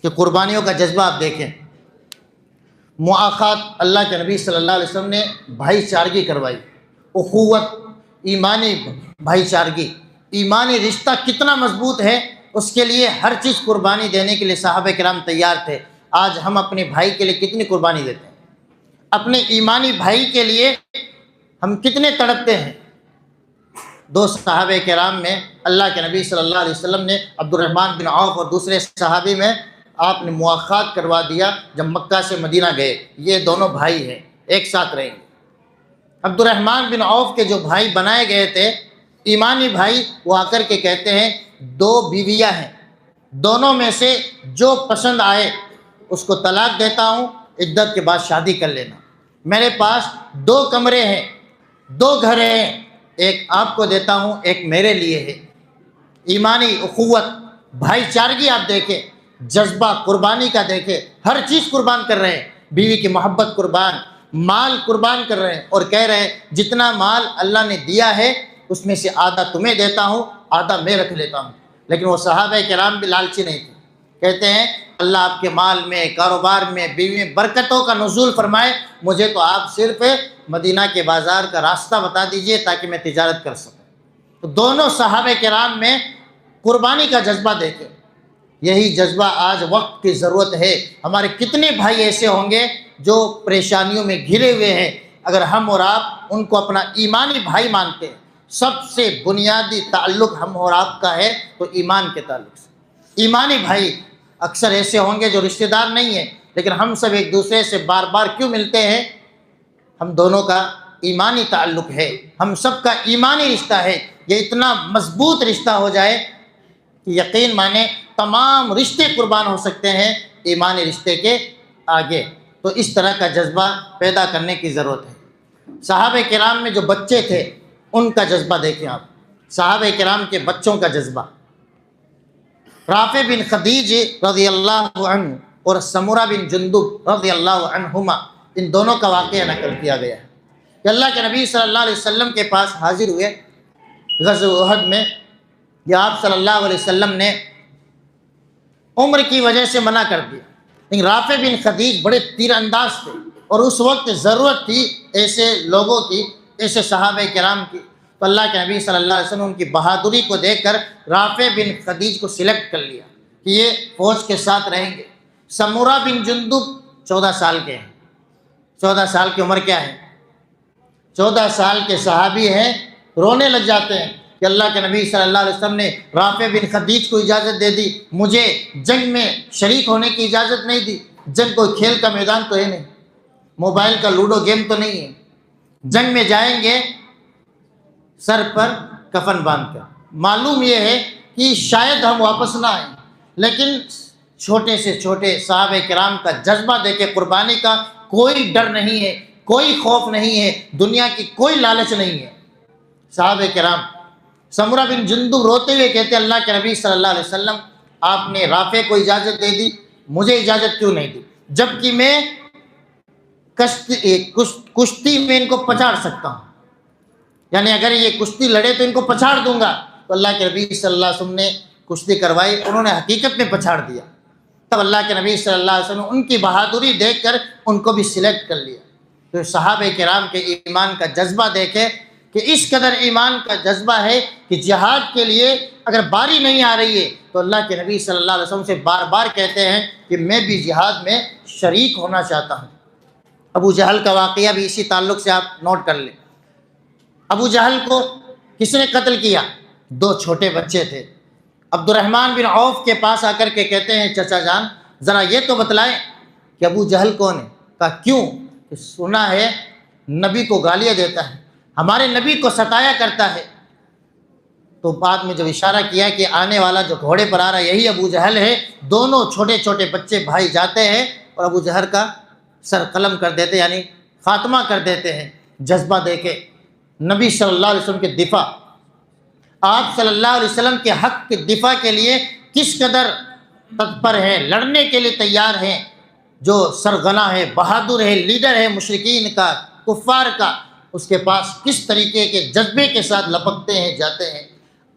کہ قربانیوں کا جذبہ آپ دیکھیں. مؤاخات، اللہ کے نبی صلی اللہ علیہ وسلم نے بھائی چارگی کروائی، اخوت، ایمانی بھائی چارگی، ایمانی رشتہ کتنا مضبوط ہے، اس کے لیے ہر چیز قربانی دینے کے لیے صحابہ کرام تیار تھے. آج ہم اپنے بھائی کے لیے کتنی قربانی دیتے ہیں، اپنے ایمانی بھائی کے لیے ہم کتنے تڑپتے ہیں. 2 صحابہ کرام میں اللہ کے نبی صلی اللہ علیہ وسلم نے عبد الرحمن بن عوف اور دوسرے صحابی میں آپ نے مواخات کروا دیا جب مکہ سے مدینہ گئے. یہ دونوں بھائی ہیں، ایک ساتھ رہیں گے. عبد الرحمن بن عوف کے جو بھائی بنائے گئے تھے ایمانی بھائی، وہ آ کر کے کہتے ہیں 2 بیویاں ہیں، دونوں میں سے جو پسند آئے اس کو طلاق دیتا ہوں، عدت کے بعد شادی کر لینا. میرے پاس 2 کمرے ہیں، 2 گھر ہیں، ایک آپ کو دیتا ہوں، ایک میرے لیے ہے. ایمانی اخوت، بھائی چارگی آپ دیکھیں، جذبہ قربانی کا دیکھیں، ہر چیز قربان کر رہے ہیں. بیوی کی محبت قربان، مال قربان کر رہے ہیں اور کہہ رہے ہیں جتنا مال اللہ نے دیا ہے اس میں سے آدھا تمہیں دیتا ہوں، آدھا میں رکھ لیتا ہوں. لیکن وہ صحابہ کرام بھی لالچی نہیں تھے، کہتے ہیں اللہ آپ کے مال میں، کاروبار میں، بیوی میں برکتوں کا نزول فرمائے، مجھے تو آپ صرف مدینہ کے بازار کا راستہ بتا دیجئے تاکہ میں تجارت کر سکوں. تو دونوں صحابہ کرام میں قربانی کا جذبہ دیکھیں. یہی جذبہ آج وقت کی ضرورت ہے. ہمارے کتنے بھائی ایسے ہوں گے جو پریشانیوں میں گھرے ہوئے ہیں، اگر ہم اور آپ ان کو اپنا ایمانی بھائی مانتے ہیں. سب سے بنیادی تعلق ہم اور آپ کا ہے تو ایمان کے تعلق سے. ایمانی بھائی اکثر ایسے ہوں گے جو رشتہ دار نہیں ہیں، لیکن ہم سب ایک دوسرے سے بار بار کیوں ملتے ہیں؟ ہم دونوں کا ایمانی تعلق ہے، ہم سب کا ایمانی رشتہ ہے، یہ اتنا مضبوط رشتہ ہو جائے کہ یقین مانے تمام رشتے قربان ہو سکتے ہیں ایمانی رشتے کے آگے۔ تو اس طرح کا جذبہ پیدا کرنے کی ضرورت ہے۔ صحابہ کرام میں جو بچے تھے ان کا جذبہ دیکھیں آپ، صحابہ کرام کے بچوں کا جذبہ۔ رافع بن خدیج رضی اللہ عنہ اور سمرہ بن جندب رضی اللہ عنہما، ان دونوں کا واقعہ نقل کیا گیا ہے کہ اللہ کے نبی صلی اللہ علیہ وسلم کے پاس حاضر ہوئے غزوہ احد میں، یا آپ صلی اللہ علیہ وسلم نے عمر کی وجہ سے منع کر دیا، لیکن رافع بن خدیج بڑے تیر انداز تھے اور اس وقت ضرورت تھی ایسے لوگوں کی، ایسے صحابہ کرام کی، تو اللہ کے نبی صلی اللہ علیہ وسلم ان کی بہادری کو دیکھ کر رافع بن خدیج کو سلیکٹ کر لیا کہ یہ فوج کے ساتھ رہیں گے۔ سمرہ بن جندب 14 سال کے ہیں، 14 سال کی عمر کیا ہے، 14 سال کے صحابی ہیں، رونے لگ جاتے ہیں کہ اللہ کے نبی صلی اللہ علیہ وسلم نے رافع بن خدیج کو اجازت دے دی، مجھے جنگ میں شریک ہونے کی اجازت نہیں دی۔ جنگ کوئی کھیل کا میدان تو ہے نہیں، موبائل کا لوڈو گیم تو نہیں ہے، جنگ میں جائیں گے سر پر کفن باندھ کر، معلوم یہ ہے کہ شاید ہم واپس نہ آئیں، لیکن چھوٹے سے چھوٹے صحابہ کرام کا جذبہ دیکھے، قربانی کا کوئی ڈر نہیں ہے، کوئی خوف نہیں ہے، دنیا کی کوئی لالچ نہیں ہے۔ صحابہ کرام، سمرہ بن جندب روتے ہوئے کہتے اللہ کے نبی صلی اللہ علیہ وسلم آپ نے رافع کو اجازت دے دی، مجھے اجازت کیوں نہیں دی، جبکہ میں کشتی میں ان کو پچاڑ سکتا ہوں، یعنی اگر یہ کشتی لڑے تو ان کو پچاڑ دوں گا۔ تو اللہ کے نبی صلی اللہ علیہ وسلم نے کشتی کروائی، انہوں نے حقیقت میں پچاڑ دیا، تب اللہ کے نبی صلی اللہ علیہ وسلم ان کی بہادری دیکھ کر ان کو بھی سلیکٹ کر لیا۔ تو صحابہ کرام کے ایمان کا جذبہ دیکھے کہ اس قدر ایمان کا جذبہ ہے کہ جہاد کے لیے اگر باری نہیں آ رہی ہے تو اللہ کے نبی صلی اللہ علیہ وسلم سے بار بار کہتے ہیں کہ میں بھی جہاد میں شریک ہونا چاہتا ہوں۔ ابو جہل کا واقعہ بھی اسی تعلق سے آپ نوٹ کر لیں۔ ابو جہل کو کس نے قتل کیا؟ 2 چھوٹے بچے تھے۔ عبد الرحمن بن عوف کے پاس آ کر کے کہتے ہیں چچا جان ذرا یہ تو بتلائیں کہ ابو جہل کون ہے؟ کہا کیوں؟ کہ سنا ہے نبی کو گالیاں دیتا ہے، ہمارے نبی کو ستایا کرتا ہے۔ تو بعد میں جب اشارہ کیا کہ آنے والا جو گھوڑے پر آ رہا ہے یہی ابو جہل ہے، دونوں چھوٹے چھوٹے بچے بھائی جاتے ہیں اور ابو جہل کا سر قلم کر دیتے، یعنی خاتمہ کر دیتے ہیں۔ جذبہ دیکھے نبی صلی اللہ علیہ وسلم کے دفاع، آپ صلی اللہ علیہ وسلم کے حق کے دفاع کے لیے کس قدر تتپر ہیں، لڑنے کے لیے تیار ہیں۔ جو سرغنہ ہے، بہادر ہے، لیڈر ہے مشرکین کا، کفار کا، اس کے پاس کس طریقے کے جذبے کے ساتھ لپکتے ہیں، جاتے ہیں۔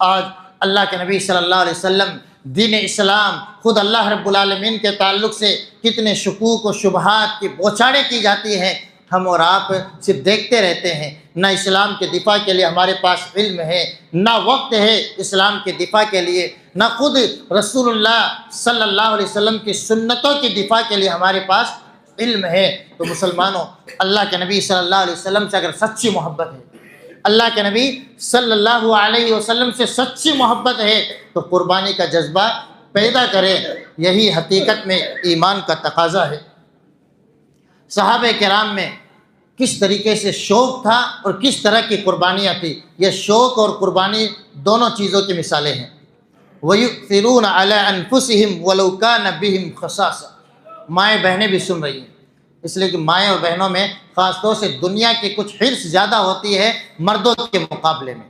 آج اللہ کے نبی صلی اللہ علیہ وسلم، دین اسلام، خود اللہ رب العالمین کے تعلق سے کتنے شکوک و شبہات کی بوچھاڑیں کی جاتی ہیں، ہم اور آپ صرف دیکھتے رہتے ہیں۔ نہ اسلام کے دفاع کے لیے ہمارے پاس علم ہے، نہ وقت ہے اسلام کے دفاع کے لیے، نہ خود رسول اللہ صلی اللہ علیہ وسلم کی سنتوں کی دفاع کے لیے ہمارے پاس علم ہے۔ تو مسلمانوں، اللہ کے نبی صلی اللہ علیہ وسلم سے اگر سچی محبت ہے، اللہ کے نبی صلی اللہ علیہ وسلم سے سچی محبت ہے تو قربانی کا جذبہ پیدا کرے، یہی حقیقت میں ایمان کا تقاضا ہے۔ صحابہ کرام میں کس طریقے سے شوق تھا اور کس طرح کی قربانیاں تھیں، یہ شوق اور قربانی دونوں چیزوں کی مثالیں ہیں۔ وَيُؤْثِرُونَ عَلَىٰ أَنفُسِهِمْ وَلَوْ كَانَ بِهِمْ خَصَاصَةٌ۔ مائیں بہنیں بھی سن رہی ہیں، اس لیے کہ مائیں اور بہنوں میں خاص طور سے دنیا کی کچھ حرص زیادہ ہوتی ہے مردوں کے مقابلے میں۔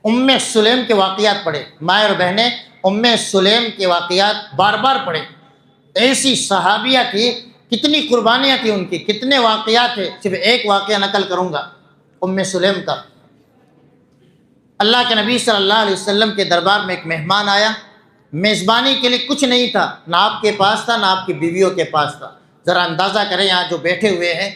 ام سلیم کے واقعات پڑھے، مائیں اور بہنیں ام سلیم کے واقعات بار بار پڑھے، ایسی صحابیہ تھی، کتنی قربانیاں تھیں ان کی، کتنے واقعات ہیں۔ صرف ایک واقعہ نقل کروں گا ام سلیم کا۔ اللہ کے نبی صلی اللہ علیہ وسلم کے دربار میں ایک مہمان آیا، میزبانی کے لیے کچھ نہیں تھا، نہ آپ کے پاس تھا نہ آپ کی بیویوں کے پاس تھا۔ ذرا اندازہ کریں یہاں جو بیٹھے ہوئے ہیں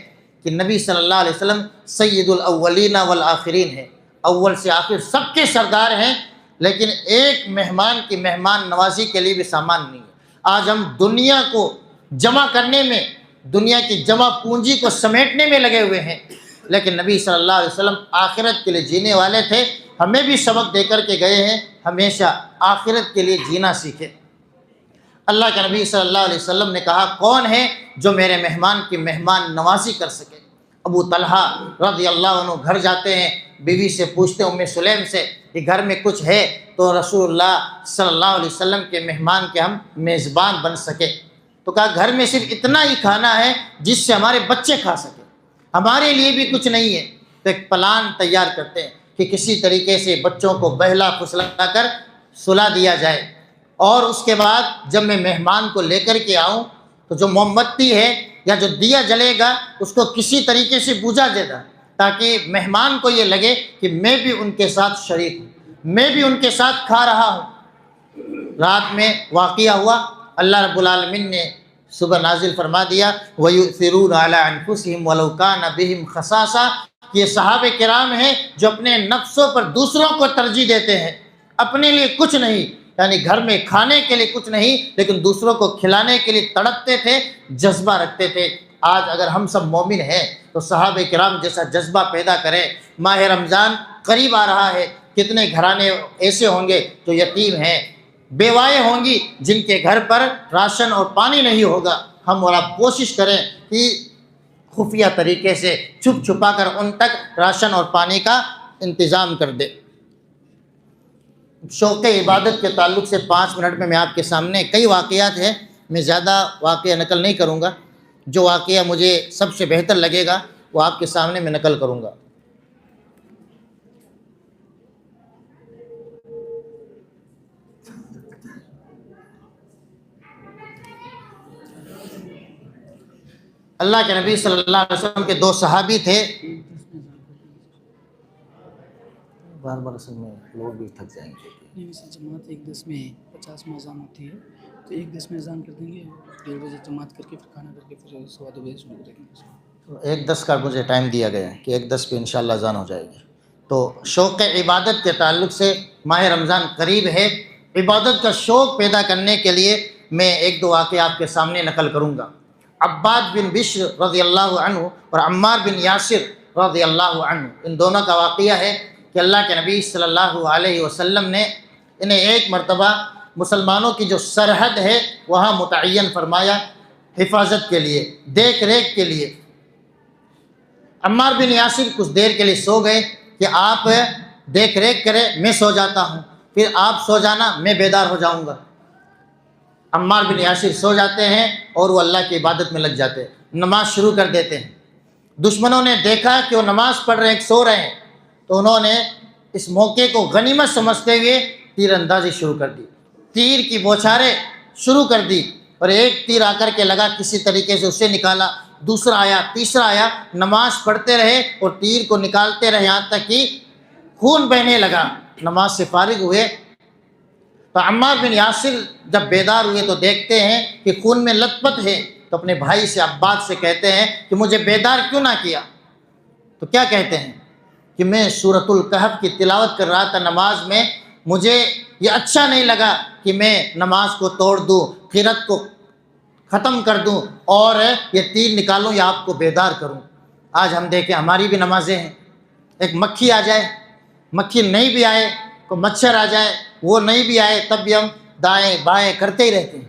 کہ نبی صلی اللہ علیہ وسلم سید الاولین والآخرین ہیں، اول سے آخر سب کے سردار ہیں، لیکن ایک مہمان کی مہمان نوازی کے لیے بھی سامان نہیں ہے۔ آج ہم دنیا کو جمع کرنے میں، دنیا کی جمع پونجی کو سمیٹنے میں لگے ہوئے ہیں، لیکن نبی صلی اللہ علیہ وسلم آخرت کے لیے جینے والے تھے۔ ہمیں بھی سبق دے کر کے گئے ہیں، ہمیشہ آخرت کے لیے جینا سیکھیں۔ اللہ کے نبی صلی اللہ علیہ وسلم نے کہا کون ہے جو میرے مہمان کی مہمان نوازی کر سکے۔ ابو طلحہ رضی اللہ عنہ گھر جاتے ہیں، بیوی سے پوچھتے ام سلیم سے کہ گھر میں کچھ ہے تو رسول اللہ صلی اللہ علیہ وسلم کے مہمان کے ہم میزبان بن سکے۔ تو کہا گھر میں صرف اتنا ہی کھانا ہے جس سے ہمارے بچے کھا سکیں، ہمارے لیے بھی کچھ نہیں ہے۔ تو ایک پلان تیار کرتے ہیں کہ کسی طریقے سے بچوں کو بہلا پھسلا کر سلا دیا جائے، اور اس کے بعد جب میں مہمان کو لے کر کے آؤں تو جو موم بتی ہے یا جو دیا جلے گا اس کو کسی طریقے سے بجھا دیتا، تاکہ مہمان کو یہ لگے کہ میں بھی ان کے ساتھ شریک ہوں، میں بھی ان کے ساتھ کھا رہا ہوں۔ رات میں واقعہ ہوا، اللہ رب العالمین نے صبح نازل فرما دیا وَيُؤْثِرُونَ عَلَىٰ أَنفُسِهِمْ وَلَوْ كَانَ بِهِمْ خَصَاصَةٌ۔ یہ صحابہ کرام ہیں جو اپنے نفسوں پر دوسروں کو ترجیح دیتے ہیں، اپنے لیے کچھ نہیں، یعنی گھر میں کھانے کے لیے کچھ نہیں لیکن دوسروں کو کھلانے کے لیے تڑپتے تھے، جذبہ رکھتے تھے۔ آج اگر ہم سب مومن ہیں تو صحابہ کرام جیسا جذبہ پیدا کریں۔ ماہ رمضان قریب آ رہا ہے، کتنے گھرانے ایسے ہوں گے جو یتیم ہیں، بیوائیں ہوں گی جن کے گھر پر راشن اور پانی نہیں ہوگا۔ ہم اور آپ کوشش کریں کہ خفیہ طریقے سے چھپ چھپا کر ان تک راشن اور پانی کا انتظام کر دے۔ شوق عبادت کے تعلق سے 5 منٹ میں آپ کے سامنے کئی واقعات ہیں، میں زیادہ واقعہ نقل نہیں کروں گا، جو واقعہ مجھے سب سے بہتر لگے گا وہ آپ کے سامنے میں نقل کروں گا۔ اللہ کے نبی صلی اللہ علیہ وسلم کے 2 صحابی تھے، بار بار اصل میں لوگ بھی تھک جائیں گے۔ جماعت 1:10 میں 50 میں اذان ہوتی ہے، تو 1:10 میں اذان کر دیں گے، 1:30 بجے جماعت کر کے پھر کھانا کر کے پھر 2:15 بجے شروع کریں گے۔ 1:10 کا مجھے ٹائم دیا گیا ہے کہ 1:10 پہ انشاءاللہ اذان ہو جائے گی۔ تو شوق عبادت کے تعلق سے ماہ رمضان قریب ہے، عبادت کا شوق پیدا کرنے کے لیے میں 1-2 واقعے آپ کے سامنے نقل کروں گا۔ عباد بن بشر رضی اللہ عنہ اور عمار بن یاسر رضی اللہ عنہ، ان دونوں کا واقعہ ہے کہ اللہ کے نبی صلی اللہ علیہ وسلم نے انہیں ایک مرتبہ مسلمانوں کی جو سرحد ہے وہاں متعین فرمایا حفاظت کے لیے، دیکھ ریکھ کے لیے۔ عمار بن یاسر کچھ دیر کے لیے سو گئے کہ آپ دیکھ ریکھ کریں، میں سو جاتا ہوں، پھر آپ سو جانا، میں بیدار ہو جاؤں گا۔ عمار بن یاسر سو جاتے ہیں اور وہ اللہ کی عبادت میں لگ جاتے ہیں، نماز شروع کر دیتے ہیں۔ دشمنوں نے دیکھا کہ وہ نماز پڑھ رہے ہیں، سو رہے ہیں، تو انہوں نے اس موقع کو غنیمت سمجھتے ہوئے تیر اندازی شروع کر دی، تیر کی بوچھاریں شروع کر دی، اور ایک تیر آ کر کے لگا، کسی طریقے سے اسے نکالا، دوسرا آیا، تیسرا آیا، نماز پڑھتے رہے اور تیر کو نکالتے رہے یہاں تک کہ خون بہنے لگا۔ نماز سے فارغ ہوئے تو عمار بن یاسر جب بیدار ہوئے تو دیکھتے ہیں کہ خون میں لت پت ہے، تو اپنے بھائی سے عباد سے کہتے ہیں کہ مجھے بیدار کیوں نہ کیا؟ تو کیا کہتے ہیں کہ میں سورۃ الکہف کی تلاوت کر رہا تھا نماز میں، مجھے یہ اچھا نہیں لگا کہ میں نماز کو توڑ دوں، قرات کو ختم کر دوں اور یہ تیر نکالوں یا آپ کو بیدار کروں۔ آج ہم دیکھیں ہماری بھی نمازیں ہیں، ایک مکھی آ جائے، مکھی نہیں بھی آئے، کوئی مچھر آ جائے، وہ نہیں بھی آئے، تب بھی ہم دائیں بائیں کرتے ہی رہتے ہیں۔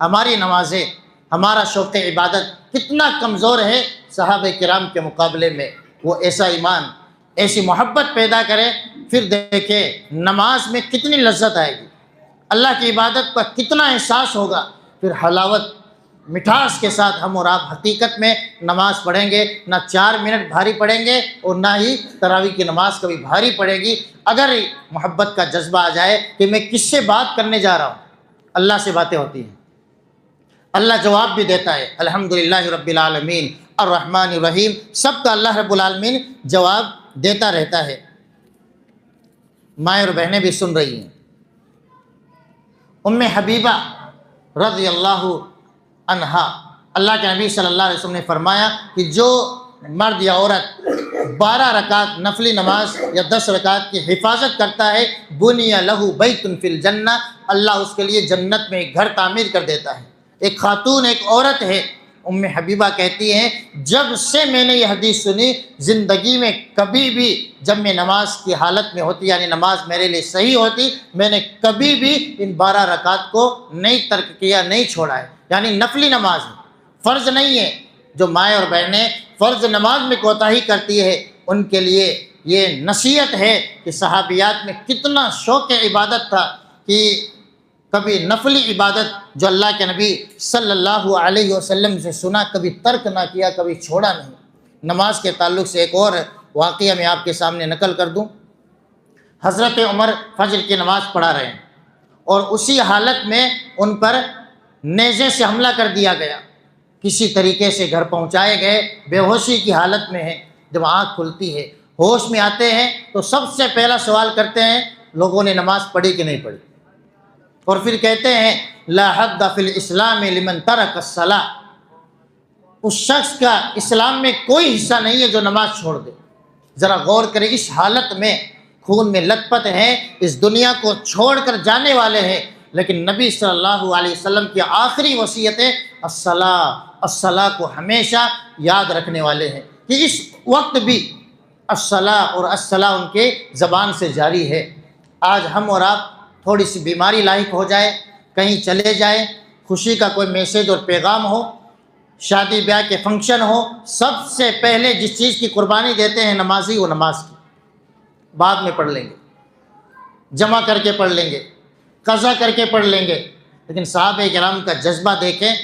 ہماری نمازیں، ہمارا شوق عبادت کتنا کمزور ہے صحابہ کرام کے مقابلے میں۔ وہ ایسا ایمان، ایسی محبت پیدا کرے، پھر دیکھیں نماز میں کتنی لذت آئے گی، اللہ کی عبادت کا کتنا احساس ہوگا، پھر حلاوت مٹھاس کے ساتھ ہم اور آپ حقیقت میں نماز پڑھیں گے۔ نہ 4 منٹ بھاری پڑیں گے اور نہ ہی تراویح کی نماز کبھی بھاری پڑے گی، اگر محبت کا جذبہ آ جائے کہ میں کس سے بات کرنے جا رہا ہوں۔ اللہ سے باتیں ہوتی ہیں، اللہ جواب بھی دیتا ہے، الحمدللہ رب العالمین الرحمن الرحیم، سب کا اللہ رب العالمین جواب دیتا رہتا ہے۔ مائیں اور بہنیں بھی سن رہی ہیں۔ ام حبیبہ رضی اللہ عنہا، اللہ کے نبی صلی اللہ علیہ وسلم نے فرمایا کہ جو مرد یا عورت 12 رکعت نفلی نماز یا 10 رکعت کی حفاظت کرتا ہے، بنی لہ بیت فی الجنہ، اللہ اس کے لیے جنت میں ایک گھر تعمیر کر دیتا ہے۔ ایک خاتون، ایک عورت ہے، ام حبیبہ کہتی ہیں جب سے میں نے یہ حدیث سنی، زندگی میں کبھی بھی جب میں نماز کی حالت میں ہوتی، یعنی نماز میرے لیے صحیح ہوتی، میں نے کبھی بھی ان 12 رکعت کو نہیں ترک کیا، نہیں چھوڑا ہے، یعنی نفلی نماز ہے، فرض نہیں ہے۔ جو مائیں اور بہنیں فرض نماز میں کوتاہی کرتی ہے ان کے لیے یہ نصیحت ہے کہ صحابیات میں کتنا شوق عبادت تھا کہ کبھی نفلی عبادت جو اللہ کے نبی صلی اللہ علیہ وسلم سے سنا کبھی ترک نہ کیا، کبھی چھوڑا نہیں۔ نماز کے تعلق سے ایک اور واقعہ میں آپ کے سامنے نقل کر دوں۔ حضرت عمر فجر کی نماز پڑھا رہے ہیں اور اسی حالت میں ان پر نیزے سے حملہ کر دیا گیا، کسی طریقے سے گھر پہنچائے گئے، بے ہوشی کی حالت میں ہیں۔ جب آنکھ کھلتی ہے، ہوش میں آتے ہیں تو سب سے پہلا سوال کرتے ہیں لوگوں نے نماز پڑھی کہ نہیں پڑھی، اور پھر کہتے ہیں لا حد فی الاسلام لمن ترک الصلاۃ، اس شخص کا اسلام میں کوئی حصہ نہیں ہے جو نماز چھوڑ دے۔ ذرا غور کریں، اس حالت میں خون میں لت پت ہیں، اس دنیا کو چھوڑ کر جانے والے ہیں، لیکن نبی صلی اللہ علیہ وسلم کی آخری وصیتیں الصلاۃ کو ہمیشہ یاد رکھنے والے ہیں کہ اس وقت بھی الصلاۃ اور الصلاۃ ان کے زبان سے جاری ہے۔ آج ہم اور آپ تھوڑی سی بیماری لاحق ہو جائے، کہیں چلے جائیں، خوشی کا کوئی میسیج اور پیغام ہو، شادی بیاہ کے فنکشن ہو، سب سے پہلے جس چیز کی قربانی دیتے ہیں نمازی، وہ نماز کی، بعد میں پڑھ لیں گے، جمع کر کے پڑھ لیں گے، قضا کر کے پڑھ لیں گے۔ لیکن صحابہ کرام کا جذبہ دیکھیں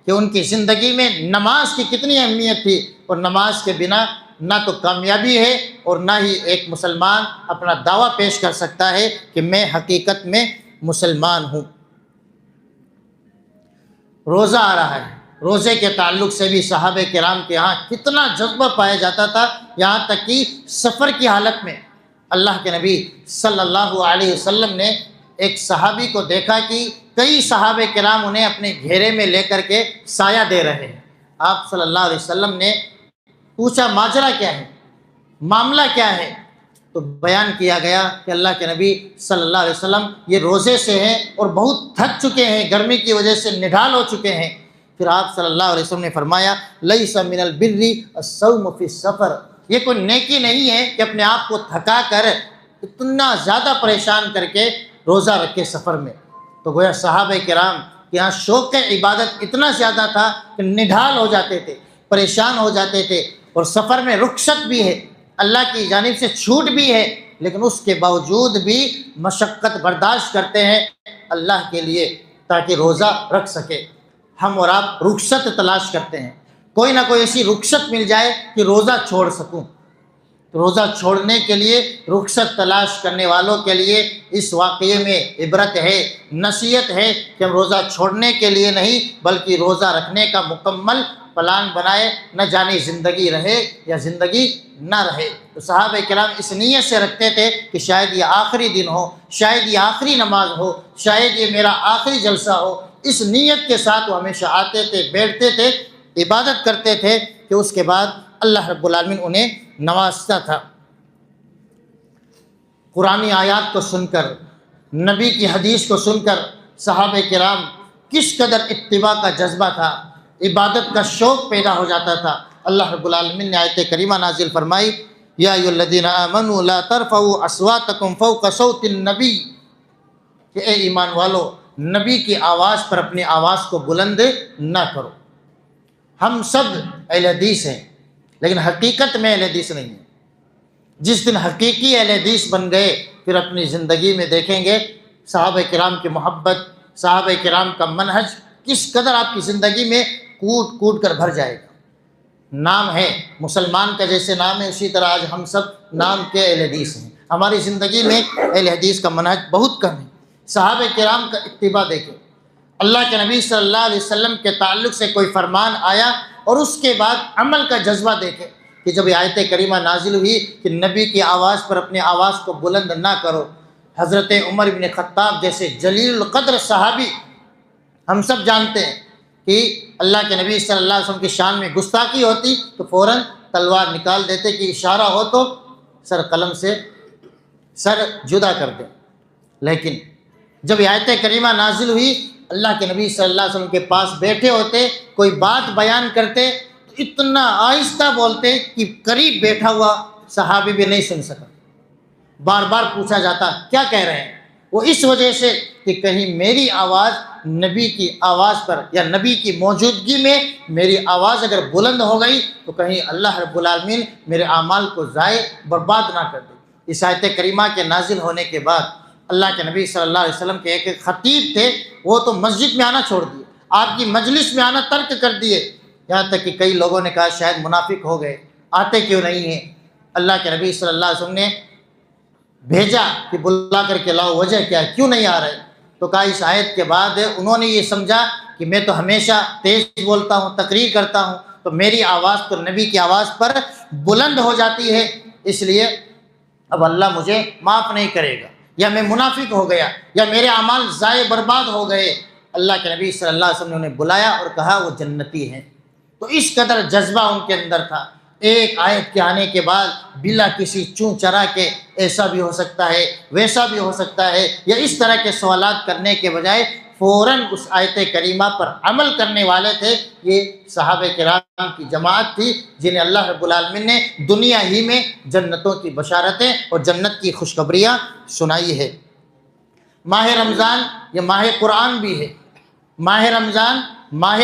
کہ ان کی زندگی میں نماز کی کتنی اہمیت تھی، اور نماز کے بنا نہ تو کامیابی ہے اور نہ ہی ایک مسلمان اپنا دعویٰ پیش کر سکتا ہے کہ میں حقیقت میں مسلمان ہوں۔ روزہ آ رہا ہے، روزے کے تعلق سے بھی صحابہ کرام کے ہاں کتنا جذبہ پایا جاتا تھا، یہاں تک کہ سفر کی حالت میں اللہ کے نبی صلی اللہ علیہ وسلم نے ایک صحابی کو دیکھا کہ کئی صحابہ کرام انہیں اپنے گھیرے میں لے کر کے سایہ دے رہے ہیں۔ آپ صلی اللہ علیہ وسلم نے پوچھا ماجرا کیا ہے، معاملہ کیا ہے؟ تو بیان کیا گیا کہ اللہ کے نبی صلی اللہ علیہ وسلم یہ روزے سے ہیں اور بہت تھک چکے ہیں، گرمی کی وجہ سے نڈھال ہو چکے ہیں۔ پھر آپ صلی اللہ علیہ وسلم نے فرمایا لیس من البر الصوم فی السفر، یہ کوئی نیکی نہیں ہے کہ اپنے آپ کو تھکا کر اتنا زیادہ پریشان کر کے روزہ رکھے سفر میں۔ تو گویا صحابہ کرام کے یہاں شوق عبادت اتنا زیادہ تھا کہ نڈھال ہو جاتے تھے، پریشان ہو جاتے تھے، اور سفر میں رخصت بھی ہے، اللہ کی جانب سے چھوٹ بھی ہے، لیکن اس کے باوجود بھی مشقت برداشت کرتے ہیں اللہ کے لیے تاکہ روزہ رکھ سکے۔ ہم اور آپ رخصت تلاش کرتے ہیں، کوئی نہ کوئی ایسی رخصت مل جائے کہ روزہ چھوڑ سکوں۔ روزہ چھوڑنے کے لیے رخصت تلاش کرنے والوں کے لیے اس واقعے میں عبرت ہے، نصیحت ہے کہ ہم روزہ چھوڑنے کے لیے نہیں بلکہ روزہ رکھنے کا مکمل پلان بنائے، نہ جانے زندگی رہے یا زندگی نہ رہے۔ تو صحابہ کرام اس نیت سے رکھتے تھے کہ شاید یہ آخری دن ہو، شاید یہ آخری نماز ہو، شاید یہ میرا آخری جلسہ ہو، اس نیت کے ساتھ وہ ہمیشہ آتے تھے، بیٹھتے تھے، عبادت کرتے تھے کہ اس کے بعد اللہ رب العالمین انہیں نوازتا تھا۔ قرآنی آیات کو سن کر، نبی کی حدیث کو سن کر صحابہ کرام کس قدر اتباع کا جذبہ تھا، عبادت کا شوق پیدا ہو جاتا تھا۔ اللہ رب العالمین نے آیت کریمہ نازل فرمائی یا ایھا الذین آمنوا لا ترفعوا اصواتکم فوق صوت النبی، کہ اے ایمان والو نبی کی آواز پر اپنی آواز کو بلند نہ کرو۔ ہم سب اہل حدیث ہیں لیکن حقیقت میں اہل حدیث نہیں ہیں۔ جس دن حقیقی اہل حدیث بن گئے پھر اپنی زندگی میں دیکھیں گے صحابہ کرام کی محبت، صحابہ کرام کا منہج کس قدر آپ کی زندگی میں کوٹ کوٹ کر بھر جائے گا۔ نام ہے مسلمان کا، جیسے نام ہے اسی طرح آج ہم سب نام کے اہل حدیث ہیں، ہماری زندگی میں اہل حدیث کا منہج بہت کم ہے۔ صحابہ کرام کا اتباع دیکھیں، اللہ کے نبی صلی اللہ علیہ وسلم کے تعلق سے کوئی فرمان آیا اور اس کے بعد عمل کا جذبہ دیکھیں کہ جب یہ آیت کریمہ نازل ہوئی کہ نبی کی آواز پر اپنی آواز کو بلند نہ کرو، حضرت عمر بن خطاب جیسے جلیل القدر صحابی، ہم سب جانتے ہیں کہ اللہ کے نبی صلی اللہ علیہ وسلم کی شان میں گستاخی ہوتی تو فوراً تلوار نکال دیتے کہ اشارہ ہو تو سر قلم سے سر جدا کر دیں۔ لیکن جب یہ آیت کریمہ نازل ہوئی اللہ کے نبی صلی اللہ علیہ وسلم کے پاس بیٹھے ہوتے، کوئی بات بیان کرتے تو اتنا آہستہ بولتے کہ قریب بیٹھا ہوا صحابی بھی نہیں سن سکا، بار بار پوچھا جاتا کیا کہہ رہے ہیں۔ وہ اس وجہ سے کہ کہ کہیں میری آواز نبی کی آواز پر یا نبی کی موجودگی میں میری آواز اگر بلند ہو گئی تو کہیں اللہ رب العالمین میرے اعمال کو ضائع برباد نہ کر دے۔ اس آیت کریمہ کے نازل ہونے کے بعد اللہ کے نبی صلی اللہ علیہ وسلم کے ایک خطیب تھے، وہ تو مسجد میں آنا چھوڑ دیے، آپ کی مجلس میں آنا ترک کر دیے، یہاں تک کہ کئی لوگوں نے کہا شاید منافق ہو گئے، آتے کیوں نہیں ہیں؟ اللہ کے نبی صلی اللہ علیہ وسلم نے بھیجا کہ بلا کر کے لاؤ، وجہ کیا ہے، کیوں نہیں آ رہے؟ تو کہا اس آیت کے بعد انہوں نے یہ سمجھا کہ میں تو ہمیشہ تیز بولتا ہوں، تقریر کرتا ہوں، تو میری آواز تو نبی کی آواز پر بلند ہو جاتی ہے، اس لیے اب اللہ مجھے معاف نہیں کرے گا، یا میں منافق ہو گیا، یا میرے اعمال ضائع برباد ہو گئے۔ اللہ کے نبی صلی اللہ علیہ وسلم نے انہیں بلایا اور کہا وہ جنتی ہیں۔ تو اس قدر جذبہ ان کے اندر تھا۔ ایک آیت کے آنے کے بعد بلا کسی چون چرا کے ایسا بھی ہو سکتا ہے، ویسا بھی ہو سکتا ہے، یا اس طرح کے سوالات کرنے کے بجائے فوراً اس آیت کریمہ پر عمل کرنے والے تھے۔ یہ صحابہ کرام کی جماعت تھی جنہیں اللہ رب العالمین نے دنیا ہی میں جنتوں کی بشارتیں اور جنت کی خوشخبریاں سنائی ہے۔ ماہ رمضان یہ ماہ قرآن بھی ہے، ماہ رمضان ماہ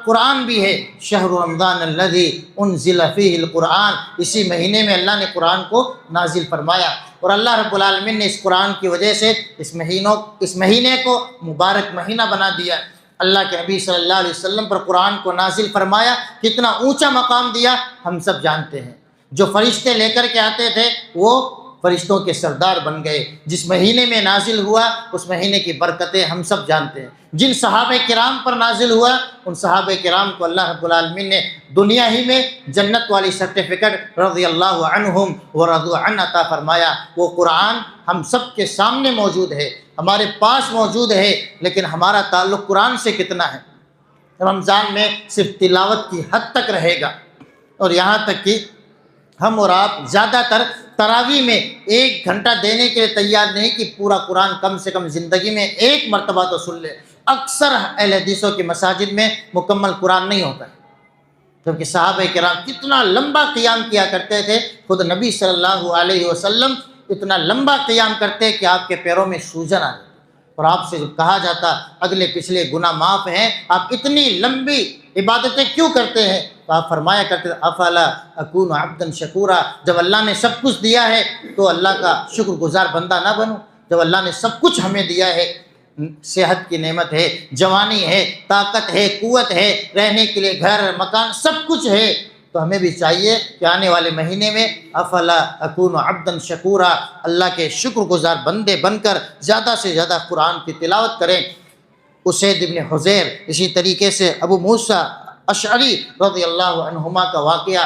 قرآن بھی ہے۔ شہر رمضان الذی انزل فیہ القرآن، اسی مہینے میں اللہ نے قرآن کو نازل فرمایا، اور اللہ رب العالمین نے اس قرآن کی وجہ سے اس مہینے کو مبارک مہینہ بنا دیا۔ اللہ کے نبی صلی اللہ علیہ وسلم پر قرآن کو نازل فرمایا، کتنا اونچا مقام دیا ہم سب جانتے ہیں۔ جو فرشتے لے کر کے آتے تھے وہ فرشتوں کے سردار بن گئے۔ جس مہینے میں نازل ہوا اس مہینے کی برکتیں ہم سب جانتے ہیں۔ جن صحابہ کرام پر نازل ہوا ان صحابہ کرام کو اللہ رب العالمین نے دنیا ہی میں جنت والی سرٹیفکیٹ رضی اللہ عنہم ورضوا عنہ عطا فرمایا۔ وہ قرآن ہم سب کے سامنے موجود ہے، ہمارے پاس موجود ہے، لیکن ہمارا تعلق قرآن سے کتنا ہے؟ رمضان میں صرف تلاوت کی حد تک رہے گا، اور یہاں تک کہ ہم اور آپ زیادہ تر تراویح میں 1 گھنٹہ دینے کے لیے تیار نہیں کہ پورا قرآن کم سے کم زندگی میں 1 مرتبہ تو سن لے۔ اکثر اہل حدیثوں کی مساجد میں مکمل قرآن نہیں ہوتا ہے، کیونکہ صحابہ کرام کتنا لمبا قیام کیا کرتے تھے۔ خود نبی صلی اللہ علیہ وسلم اتنا لمبا قیام کرتے کہ آپ کے پیروں میں سوجن آ جاتی، اور آپ سے جب کہا جاتا اگلے پچھلے گناہ معاف ہیں، آپ اتنی لمبی عبادتیں کیوں کرتے ہیں؟ تو آپ فرمایا کرتے افلا اکون عبدا شکورا، جب اللہ نے سب کچھ دیا ہے تو اللہ کا شکر گزار بندہ نہ بنوں؟ جب اللہ نے سب کچھ ہمیں دیا ہے، صحت کی نعمت ہے، جوانی ہے، طاقت ہے، قوت ہے، رہنے کے لیے گھر مکان سب کچھ ہے، تو ہمیں بھی چاہیے کہ آنے والے مہینے میں افلا اکون عبدا شکورا، اللہ کے شکر گزار بندے بن کر زیادہ سے زیادہ قرآن کی تلاوت کریں۔ اسید بن حضیر، اسی طریقے سے ابو موسیٰ اشعری رضی اللہ عنہما کا واقعہ